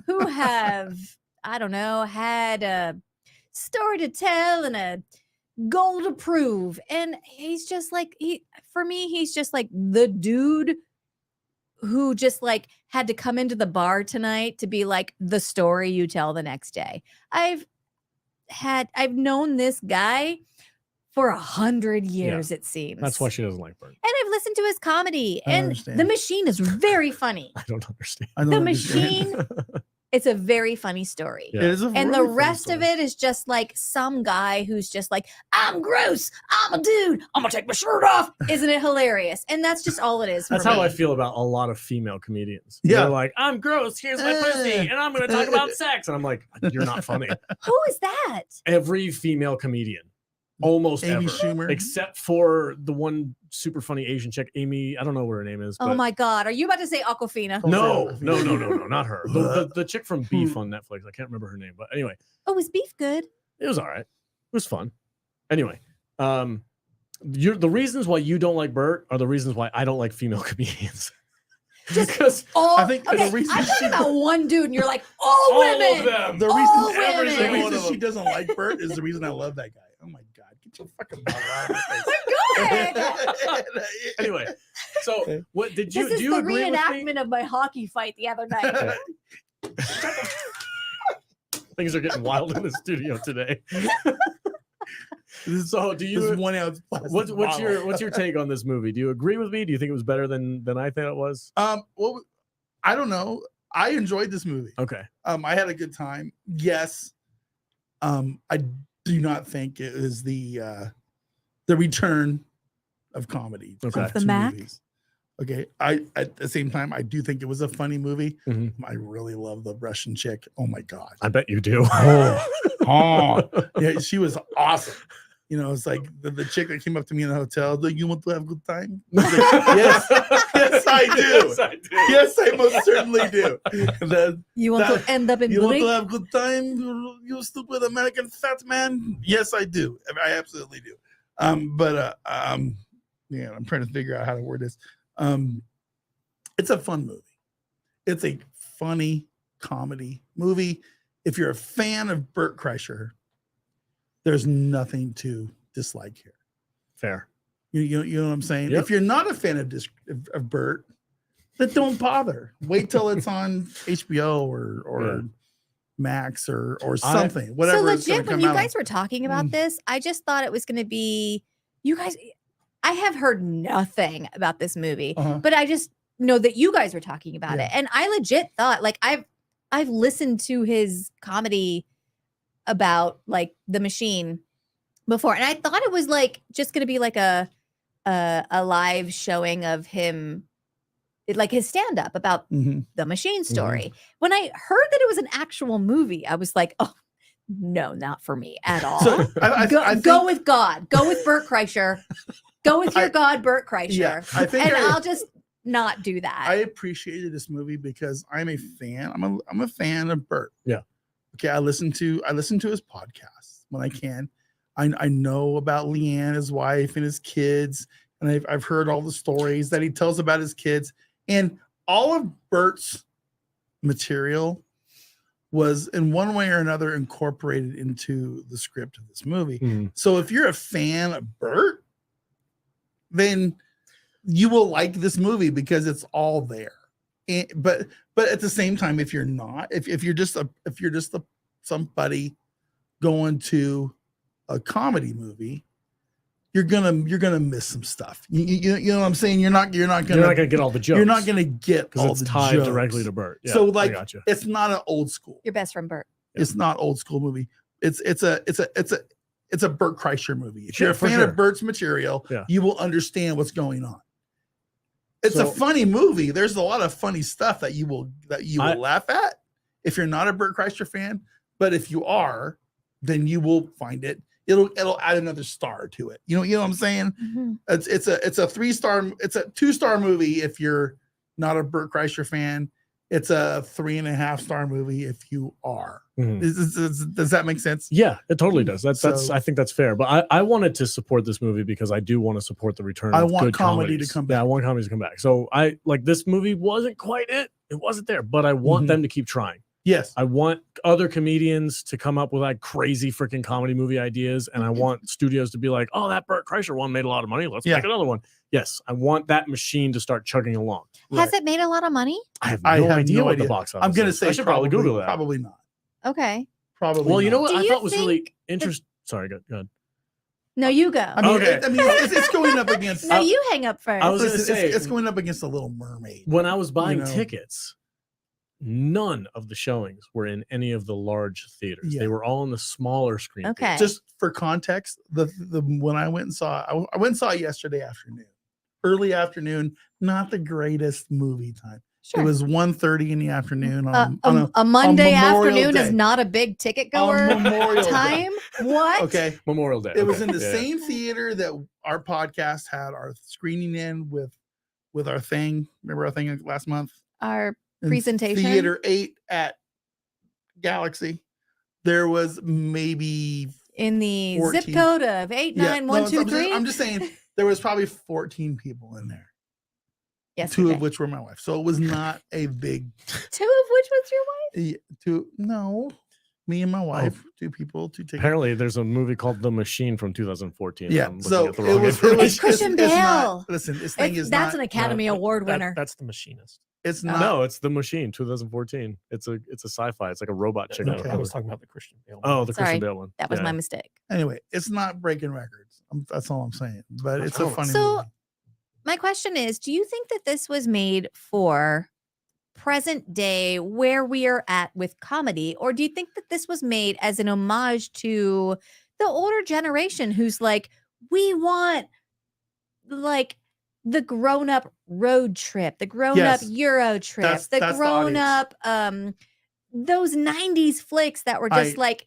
who have, I don't know, had a story to tell and a goal to prove. And he's just like, for me, he's just like the dude who just like had to come into the bar tonight to be like the story you tell the next day. I've known this guy for 100 years, it seems. That's why she doesn't like Bert. And I've listened to his comedy, and The Machine is very funny. I don't understand. The Machine, it's a very funny story. Yeah. And the rest of it is just like some guy who's just like, I'm gross. I'm a dude. I'm going to take my shirt off. Isn't it hilarious? And that's just all it is. That's how I feel about a lot of female comedians. Yeah. They're like, I'm gross. Here's my pussy. And I'm going to talk about sex. And I'm like, you're not funny. Who is that? Every female comedian. Almost Amy ever, Schumer, except for the one super funny Asian chick, Amy. I don't know what her name is. Oh my God, are you about to say Aquafina? No, not her. The chick from Beef on Netflix. I can't remember her name, but anyway. Oh, was Beef good? It was all right. It was fun. Anyway, the reasons why you don't like Bert are the reasons why I don't like female comedians. Just because I think okay, the reason I'm talking about one dude, and you're like all women. Of them. The reason women. she doesn't like Bert is the reason I love that guy. Oh my God, get your fucking mouth out of my face. Anyway, so what did you This is do? You the agree with me? reenactment of my hockey fight the other night. Things are getting wild in the studio today. So do you? This 1 ounce plastic what's your take on this movie? Do you agree with me? Do you think it was better than I thought it was? Well, I don't know. I enjoyed this movie. Okay. I had a good time. Yes. I do not think it is the return of comedy. Okay. Of the Mac. Movies. Okay. At the same time, I do think it was a funny movie. Mm-hmm. I really love the Russian chick. Oh my God. I bet you do. Yeah, she was awesome. You know, it's like the chick that came up to me in the hotel. Do you want to have a good time? I was like, yes, I do. Yes, I do. Yes, I most certainly do. You want to end up in You want Blink? to have a good time? You stupid American fat man? Yes, I do. I absolutely do. Yeah, I'm trying to figure out how to word this. It's a fun movie. It's a funny comedy movie. If you're a fan of Bert Kreischer, there's nothing to dislike here. Fair. You know what I'm saying? Yep. If you're not a fan of Bert, then don't bother. Wait till it's on HBO or Max or something. Whatever. So legit, when you guys were talking about this, I just thought it was going to be you guys. I have heard nothing about this movie, Uh-huh. but I just know that you guys were talking about Yeah. it. And I legit thought, like, I've listened to his comedy about like The Machine before, and I thought it was like just gonna be like a live showing of him, like his stand-up about Mhm. the Machine story. When I heard that it was an actual movie, I was like, oh no, not for me at all. So I go with God. Go with Bert Kreischer. Go with your God, Bert Kreischer. Yeah, I think and I'll just not do that. I appreciated this movie because I'm a fan. I'm a fan of Bert. Yeah. Okay, I listen to his podcasts when I can. I know about Leanne, his wife, and his kids, and I've heard all the stories that he tells about his kids, and all of Bert's material was in one way or another incorporated into the script of this movie. Mhm. So if you're a fan of Bert, then you will like this movie because it's all there. But at the same time, if you're not, if you're just somebody going to a comedy movie, you're gonna miss some stuff. You know what I'm saying? You're not gonna get all the jokes. You're not gonna get all because the it's tied jokes. directly to Bert. Yeah, So I like, gotcha. it's not an old school. Your best friend Bert. It's not old school movie. It's a Bert Kreischer movie. If Yeah, you're a for fan sure. of Bert's material, Yeah. you will understand what's going on. It's So- a funny movie. There's a lot of funny stuff that you will laugh at if you're not a Bert Kreischer fan. But if you are, then you will find it. It'll add another star to it. You know what I'm saying? Mhm. It's a 3-star. It's a 2-star movie if you're not a Bert Kreischer fan. It's a 3.5-star movie if you are. Mhm. Does that make sense? Yeah, it totally does. That's So- I think that's fair. But I wanted to support this movie because I do want to support the return. I of want good comedy to comedies. come Yeah, I back. want comedy to come back. So I like this movie wasn't quite it. It wasn't there, but I want Mhm. them to keep trying. Yes. I want other comedians to come up with like crazy freaking comedy movie ideas, and I want studios to be like, "Oh, that Bert Kreischer one made a lot of money. Let's Yeah. make another one." Yes, I want that machine to start chugging along. Has it made a lot of money? I have I no have idea no what the idea. box office. I'm gonna is. say I should probably Google that. Probably not. Okay. Probably. Well, you know not. what Do I you thought was really think interesting. Sorry, go ahead. No, you go. I mean, Okay. it's going up against. No, you hang up first. I was Listen, gonna say it's going up against a Little Mermaid. when I was buying know. tickets, none of the showings were in any of the large theaters. Yeah. They were all in the smaller screen. Okay. theaters. Just for context, the when I went and saw it yesterday afternoon, early afternoon. Not the greatest movie time. Sure. It was 1:30 in the afternoon on a Monday Memorial afternoon is Day. not a big ticket on goer Memorial Day. time. What? Okay. Memorial Day. It was okay, in the yeah. same theater that our podcast had our screening in with our thing. Remember our thing last month? Our In presentation. Theater 8 at Galaxy. There was maybe In the 14. zip code of 89123. I'm just saying there was probably 14 people in there. Yes. 2 of which were my wife. So it was not a big 2 of which was your wife? no. Me and my wife, 2 people, 2 tickets. Apparently, there's a movie called The Machine from 2014. Yeah, I'm looking so at the it wrong was information. Christian it's not- Bale. listen, this thing is That's not, an Academy Award winner. That's The Machinist. it's not No, it's The Machine 2014. It's a sci-fi. It's like a robot chick. No, on the I cover. was talking about the Christian Bale. Oh, the Sorry, Christian Bale one. That was Yeah. my mistake. anyway, it's not breaking records. That's all I'm saying. But it's a Oh. funny So- movie. My question is, do you think that this was made for present day where we are at with comedy, or do you think that this was made as an homage to the older generation who's like, we want like the grown-up road trip, the grown-up Yes. Euro trip, That's the the audience. grown-up those 90s flicks that were just like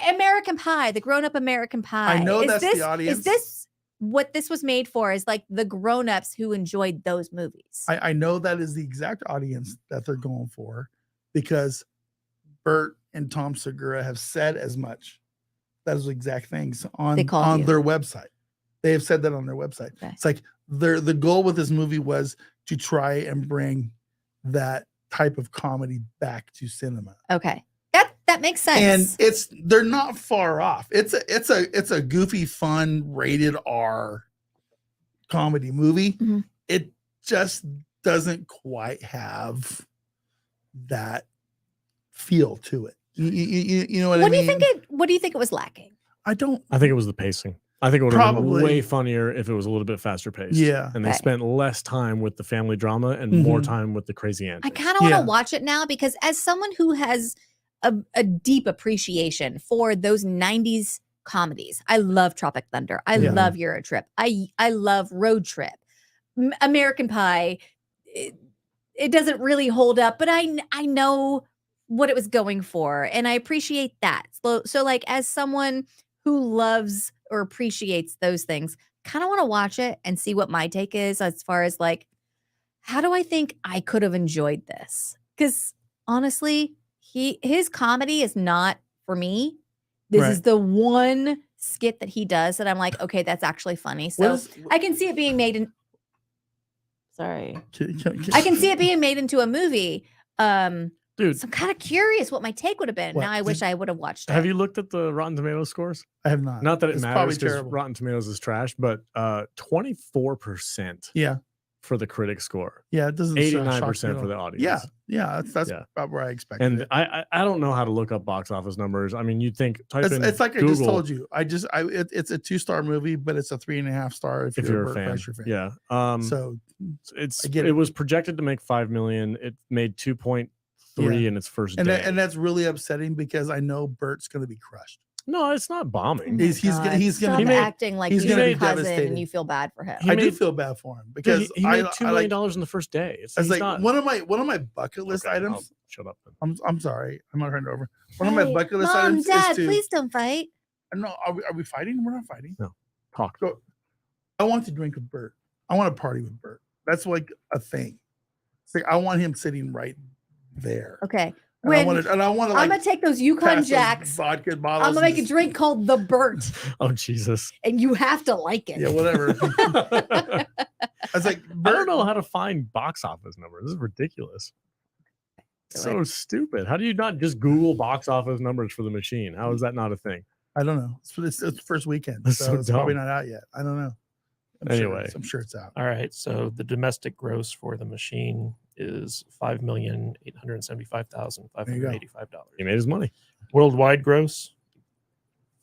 American Pie, the grown-up American Pie. I know Is that's this, the audience. Is this what this was made for? Is like the grown-ups who enjoyed those movies? I know that is the exact audience that they're going for because Bert and Tom Segura have said as much. Those exact things They called you. their website. They have said that on their website. Okay. It's like the goal with this movie was to try and bring that type of comedy back to cinema. Okay. That makes And sense. they're not far off. It's a goofy, fun, rated R comedy movie. Mhm. It just doesn't quite have that feel to it. You know what I What do mean? you think what do you think it was lacking? I don't. I think it was the pacing. I think it would have been Probably. way funnier if it was a little bit faster paced. Yeah. And they Okay. spent less time with the family drama and more time with the crazy I antics. kind of want to Yeah. watch it now because as someone who has a deep appreciation for those 90s comedies, I love Tropic Thunder. I Yeah. love Euro Trip. I love Road Trip. American Pie. It doesn't really hold up, but I know what it was going for, and I appreciate that. So like as someone who loves or appreciates those things, kind of want to watch it and see what my take is as far as like, how do I think I could have enjoyed this? Because honestly, his comedy is not for me. This is Right. the one skit that he does that I'm like, okay, that's actually funny. So I can see it being made in. Sorry, I can see it being made into a movie. Dude, So I'm kind of curious what my take would have been. What? Now I wish I would have watched it. have you looked at the Rotten Tomatoes scores? I have not. Not that it It's matters probably because terrible. Rotten Tomatoes is trash, but 24% Yeah. for the critic score, Yeah. It doesn't. 89% shock for me the at all. audience. Yeah. Yeah. That's Yeah. about where I expected. And it. I don't know how to look up box office numbers. I mean, you'd think type in It's like Google, I just told you. It's a 2-star movie, but it's a 3.5 star if, if you're a Burt fan. Kreischer fan. Yeah. So It's I get it it. was projected to make 5 million. It made 2.3 in its first day. and that's really upsetting because I know Bert's going to be crushed. No, it's not Oh bombing. my He's gonna- God, he's gonna stop be- acting like he's he's gonna your be cousin devastated. and you feel bad for him. He I made- do feel bad for him Dude, because he made $2 million like, in the first day. It's as he's like not, one of my bucket list Okay, I'll items. shut up. Then. I'm sorry, I'm not trying to over. One of my Hey, bucket list Mom, items Dad, is to. please don't fight. No, are we fighting? We're not fighting. Talk. I want to drink with Bert. I want to party with Bert. That's like a thing. It's like I want him sitting right there. Okay. And I When want to I'm like gonna take those Yukon pass those Jacks. vodka bottles. I'm gonna and make a just- drink called the Burt, Oh Jesus. and you have to like it. Yeah, whatever. I I was like, don't Bert, know how to find box office numbers. This is ridiculous. Do So stupid. How do you not just Google box office numbers for the machine? How is that not a thing? I don't know. It's first weekend, That's so so it's probably dumb. not out yet. I don't know. Anyway. I'm sure it's out. All right. So the domestic gross for the machine is $5,875,585. He made his money. Worldwide gross,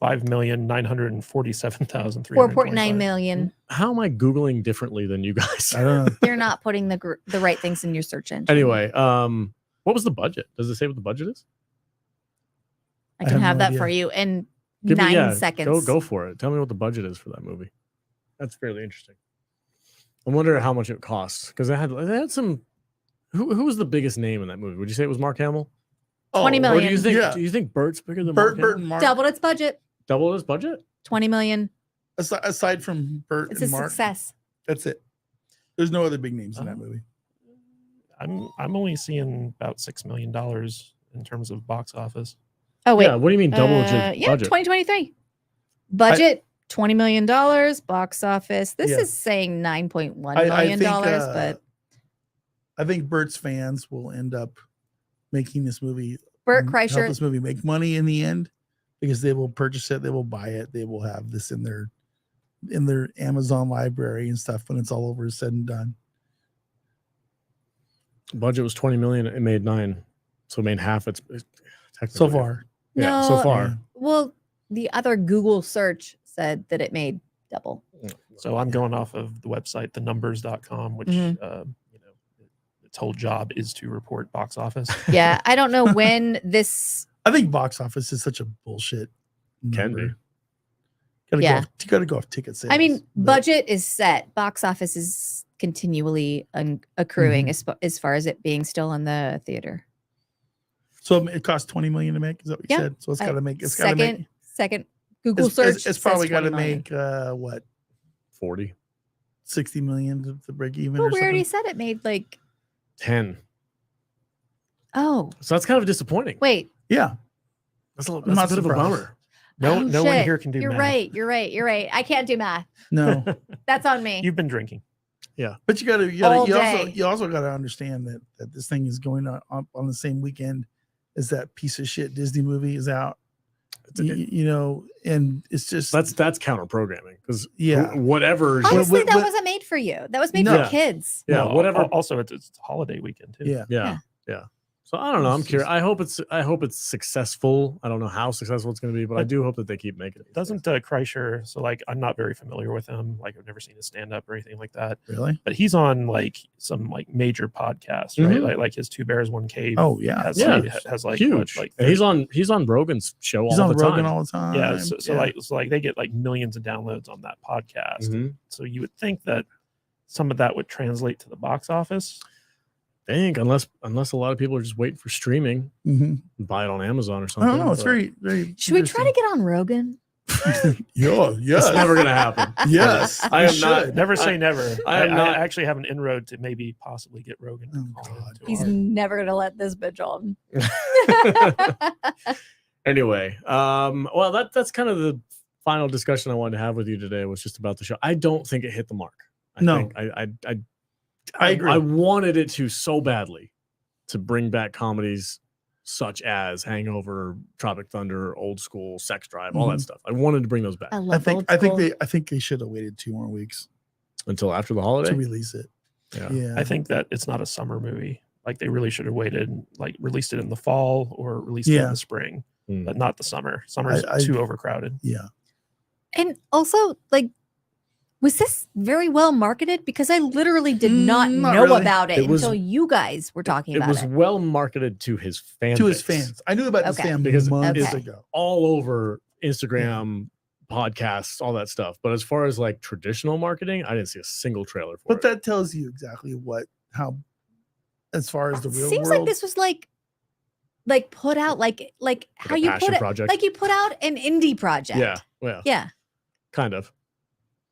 $5,947,300. 4.9 million. How am I Googling differently than you guys? I don't know. They're not putting the right things in your search engine. Anyway, what was the budget? Does it say what the budget is? I I can have have no that idea. for you in Give me- 9 yeah, seconds. Go for it. Tell me what the budget is for that movie. That's fairly interesting. I wonder how much it costs because they had some. Who was the biggest name in that movie? Would you say it was Mark Hamill? 20 Or million. do you think? Yeah. Do you think Bert's bigger than Bert, Mark Bert Hamill? and Mark. Doubled its budget. Double his budget? 20 million. Aside from Bert It's a and Mark, success. that's it. There's no other big names in that movie. I'm only seeing about $6 million in terms of box office. Oh wait. Yeah. What do you mean double yeah, budget? 2023. Budget $20 million. Box office. This Yeah. is saying $9.1 I million think, dollars, but I think Bert's fans will end up making this movie. Burt help Kreischer. this movie make money in the end because they will purchase it, they will buy it, they will have this in their Amazon library and stuff when it's all over said and done. Budget was 20 million. It made 9, so it made half. It's So technically- far, Yeah. So No. far. Yeah. Well, the other Google search said that it made double. So I'm going off of the website, thenumbers.com, which, Mhm. its whole job is to report box office. Yeah, I don't know when this. I think box office is such a bullshit. Can be. Yeah. You got to go off ticket sales. I mean, but- budget is set. Box office is continually accruing as far as it being still in the theater. So it costs 20 million to make. Is that what you Yeah. said? So it's got to make. It's got to Second, make. second Google search. It's probably got to 20 million. make what 40. 60 million to break even. Well, or we already something. said it made like. 10. Oh So that's kind of disappointing. wait. Yeah. That's a not bit of a surprised. bummer. No, Oh, no one shit. here can do You're math. right. You're right. I can't do math. No. That's on me. You've been drinking. But you All also day. you also got to understand that this thing is going on the same weekend as that piece of shit Disney movie is out. You know, and it's just That's counter programming because Yeah. whatever. Honestly, what- that what- wasn't made for you. That was made No. for kids. Yeah, Well, whatever. Also, it's a holiday weekend too. yeah. Yeah. So I don't know. I'm curious. I hope it's successful. I don't know how successful it's going to be, but I do hope that they keep making it. Doesn't Kreischer? So like, I'm not very familiar with him. Like, I've never seen his stand up or anything like that. Really? But he's on like some like major podcasts, right? Like his Two Bears One Cave. Oh yeah, has like huge. Like he's on Rogan's show he's all on the Rogan time. all the time. Yeah. So like they get like millions of downloads on that podcast. So you would think that some of that would translate to the box office. I think unless a lot of people are just waiting for streaming, buy it on Amazon or something. I don't know. It's very. Should we try to get on Rogan? Yes. It's never gonna happen. Yes. I am not. Never say never. I am not. I actually have an inroad to maybe possibly get Rogan. He's never gonna let this bitch on. Anyway, well, that's kind of the final discussion I wanted to have with you today. Was just about the show. I don't think it hit the mark. I agree. I wanted it to so badly to bring back comedies such as Hangover, Tropic Thunder, Old School, Sex Drive, all that stuff. I wanted to bring those back. I think they should have waited 2 more weeks until after the holiday to release it. Yeah. I think that it's not a summer movie. Like they really should have waited, like released it in the fall or released it in the spring, but not the summer. Summer's too overcrowded. Yeah. And also, like, was this very well marketed? Because I literally did not know about it until you guys were talking about it. It was well marketed to his fans. To his fans. I knew about this fan because months ago. All over Instagram, podcasts, all that stuff. But as far as like traditional marketing, I didn't see a single trailer for it. But that tells you exactly how, as far as the real seems world. like this was like put out like how you put it project. like you put out an indie project. Yeah. Well. Yeah. Kind of.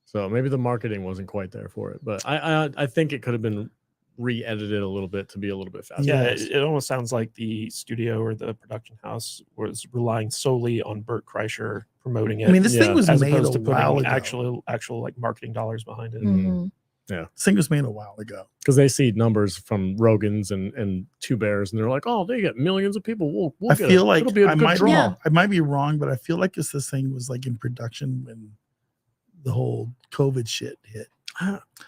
So maybe the marketing wasn't quite there for it, but I think it could have been re-edited a little bit to be a little bit faster. Yeah, it almost sounds like the studio or the production house was relying solely on Bert Kreischer promoting it. I mean, this thing was as made opposed a to while putting ago. actual like marketing dollars behind it. Yeah, this thing was made a while ago because they see numbers from Rogan's and Two Bears, and they're like, "Oh, they get millions of people." We'll I feel like it'll be a good draw. I might be wrong, but I feel like this thing was like in production when the whole COVID shit hit.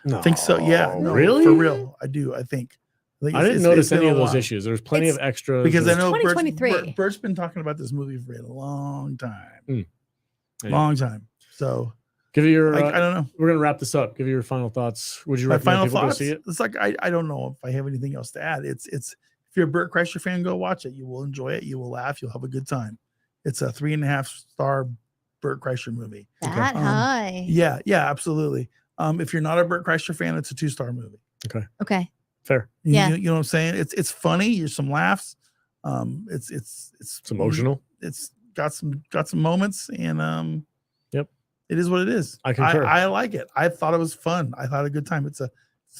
No, I think so. Yeah, no, really, for real. I do. I think I didn't notice any of those issues. There's plenty of extras because I know 2023. Bert's been talking about this movie for a long time. Long time. So give you your. I don't know. We're gonna wrap this up. Give you your final thoughts. Would you My recommend final people thoughts? go see it? It's like I don't know if I have anything else to add. It's if you're a Bert Kreischer fan, go watch it. You will enjoy it. You will laugh. You'll have a good time. It's a 3.5-star Bert Kreischer movie. That high. Yeah, absolutely. If you're not a Bert Kreischer fan, it's a 2-star movie. Okay. Fair. You know what I'm saying? It's funny. There's some laughs. It's emotional. It's got some moments, and yep, it is what it is. I concur. I like it. I thought it was fun. I thought a good time. It's a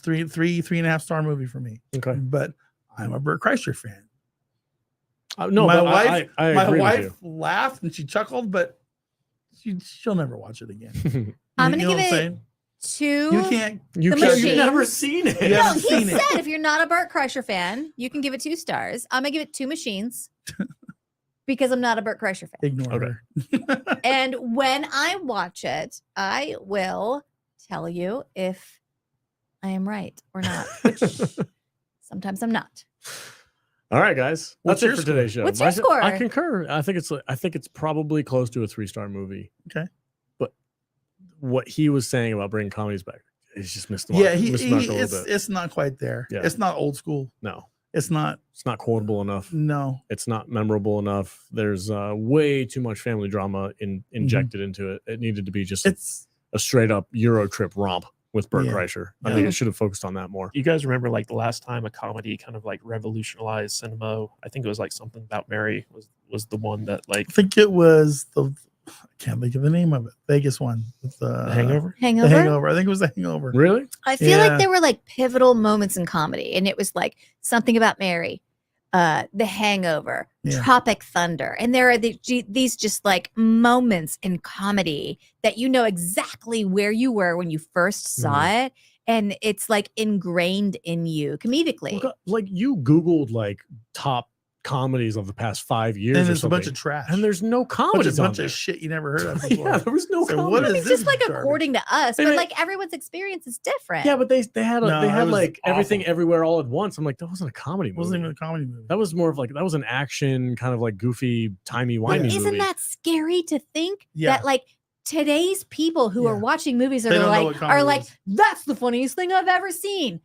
3.5-star movie for me. Okay, but I'm a Bert Kreischer fan. No, my but wife, I my agree wife with you. laughed and she chuckled, but she'll never watch it again. I'm gonna You know give what I'm it saying? 2. You can't. You've never seen it. No, he said if you're not a Bert Kreischer fan, you can give it 2 stars. I'm gonna give it 2 machines because I'm not a Bert Kreischer fan. Ignore her. And when I watch it, I will tell you if I am right or not, which sometimes I'm not. All right, guys. What's That's your it for today's show. What's your score? I concur. I think it's probably close to a 3-star movie. Okay. But what he was saying about bringing comedies back, he's just missed the mark. Yeah, Missed the mark a little bit. it's not quite there. Yeah. It's not old school. No. It's not quotable enough. No. It's not memorable enough. There's way too much family drama injected into it. It needed to be just a straight up Euro trip romp with Bert Kreischer. I think it should have focused on that more. You guys remember like the last time a comedy kind of like revolutionized cinema? I think it was like Something About Mary was the one that like I think it was I can't think of the name of it. Vegas one with The Hangover. The Hangover. I think it was The Hangover. Really? I feel like there were like pivotal moments in comedy, and it was like Something About Mary, The Hangover, Tropic Thunder, and there are these just like moments in comedy that you know exactly where you were when you first saw it, and it's like ingrained in you comedically. Like you Googled like top comedies of the past 5 years. And or there's a something. bunch of trash. And there's no Bunch comedies of, on bunch there. of shit you never heard of before. Yeah, there was no So comedy. what is It's this just like garbage? according to us, Hey, but man. like everyone's experience is different. Yeah, but they had No, they it had was like everything awful. everywhere all at once. I'm like, that wasn't a comedy It movie. wasn't even a comedy movie. That was more of like that was an action kind of like goofy timey wimey movie. Isn't that scary to think Yeah. that like today's people who are Yeah. watching movies They are don't know like what comedy is. that's the funniest thing I've ever seen.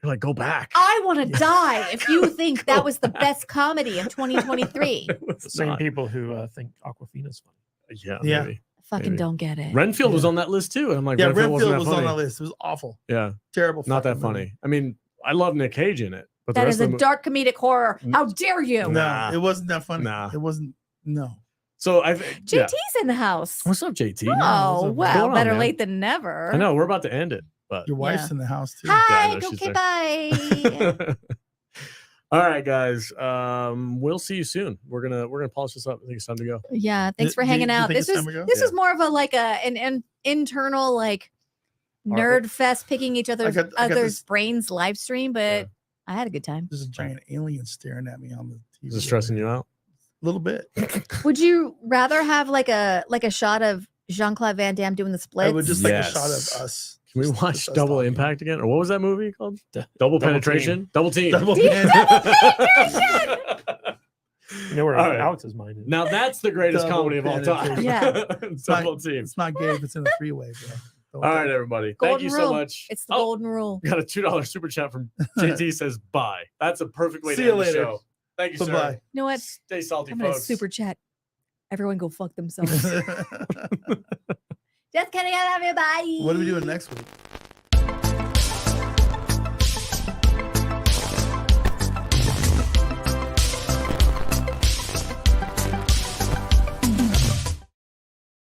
You're like, go back. I want to die if you think that was the best comedy of 2023. It was The same not. people who think Aquafina's funny. Yeah, Yeah. maybe. Fucking Maybe. don't get it. Renfield was Yeah. on that list too, and I'm like, Yeah, Renfield Renfield wasn't was that on funny. that list. It was awful. Yeah, Terrible. not that fucking movie. funny. I mean, I love Nick Cage in it, but the That rest is of a the dark comedic horror. How dare you? No, Nah. it wasn't that funny. Nah. It wasn't. No. So JT's yeah. in the house. What's up, JT? Oh, what's well, going on, better man? late than never. I know we're about to end it, but Your wife's in the house too. Hi, know she's okay, there. bye. all right, guys. We'll see you soon. We're gonna polish this up. I think it's time to go. Yeah, thanks for Do you hanging out. think This it's was time to go? this was Yeah. more of a like an internal like nerd fest, picking each other's I got this- brains live stream, but I had a good time. There's a giant alien staring at me on the TV. Is it stressing you out? A little bit. Would you rather have like a shot of Jean-Claude Van Damme doing the splits? I would just like a shot Yes. of us. Can we Just watch us Double talking. Impact again? Or what was that movie called? Double Double Penetration? Double Team. Double Double penetration. You know where All right. Alex's mind is. Now that's the greatest Double comedy of all time. penetration. Yeah. Double Team. It's not gay if it's in a three-way, bro. Don't All right, do it. everybody. Thank Golden you so rule. much. It's the Oh, golden rule. we got a $2 super chat from JT says bye. That's a perfect way See to you end the later. show. Thank you, sir. Bye-bye. You know what? Stay salty, I'm gonna folks. super chat. Everyone go fuck themselves. Just kidding. I love you. Bye. What are we doing next week?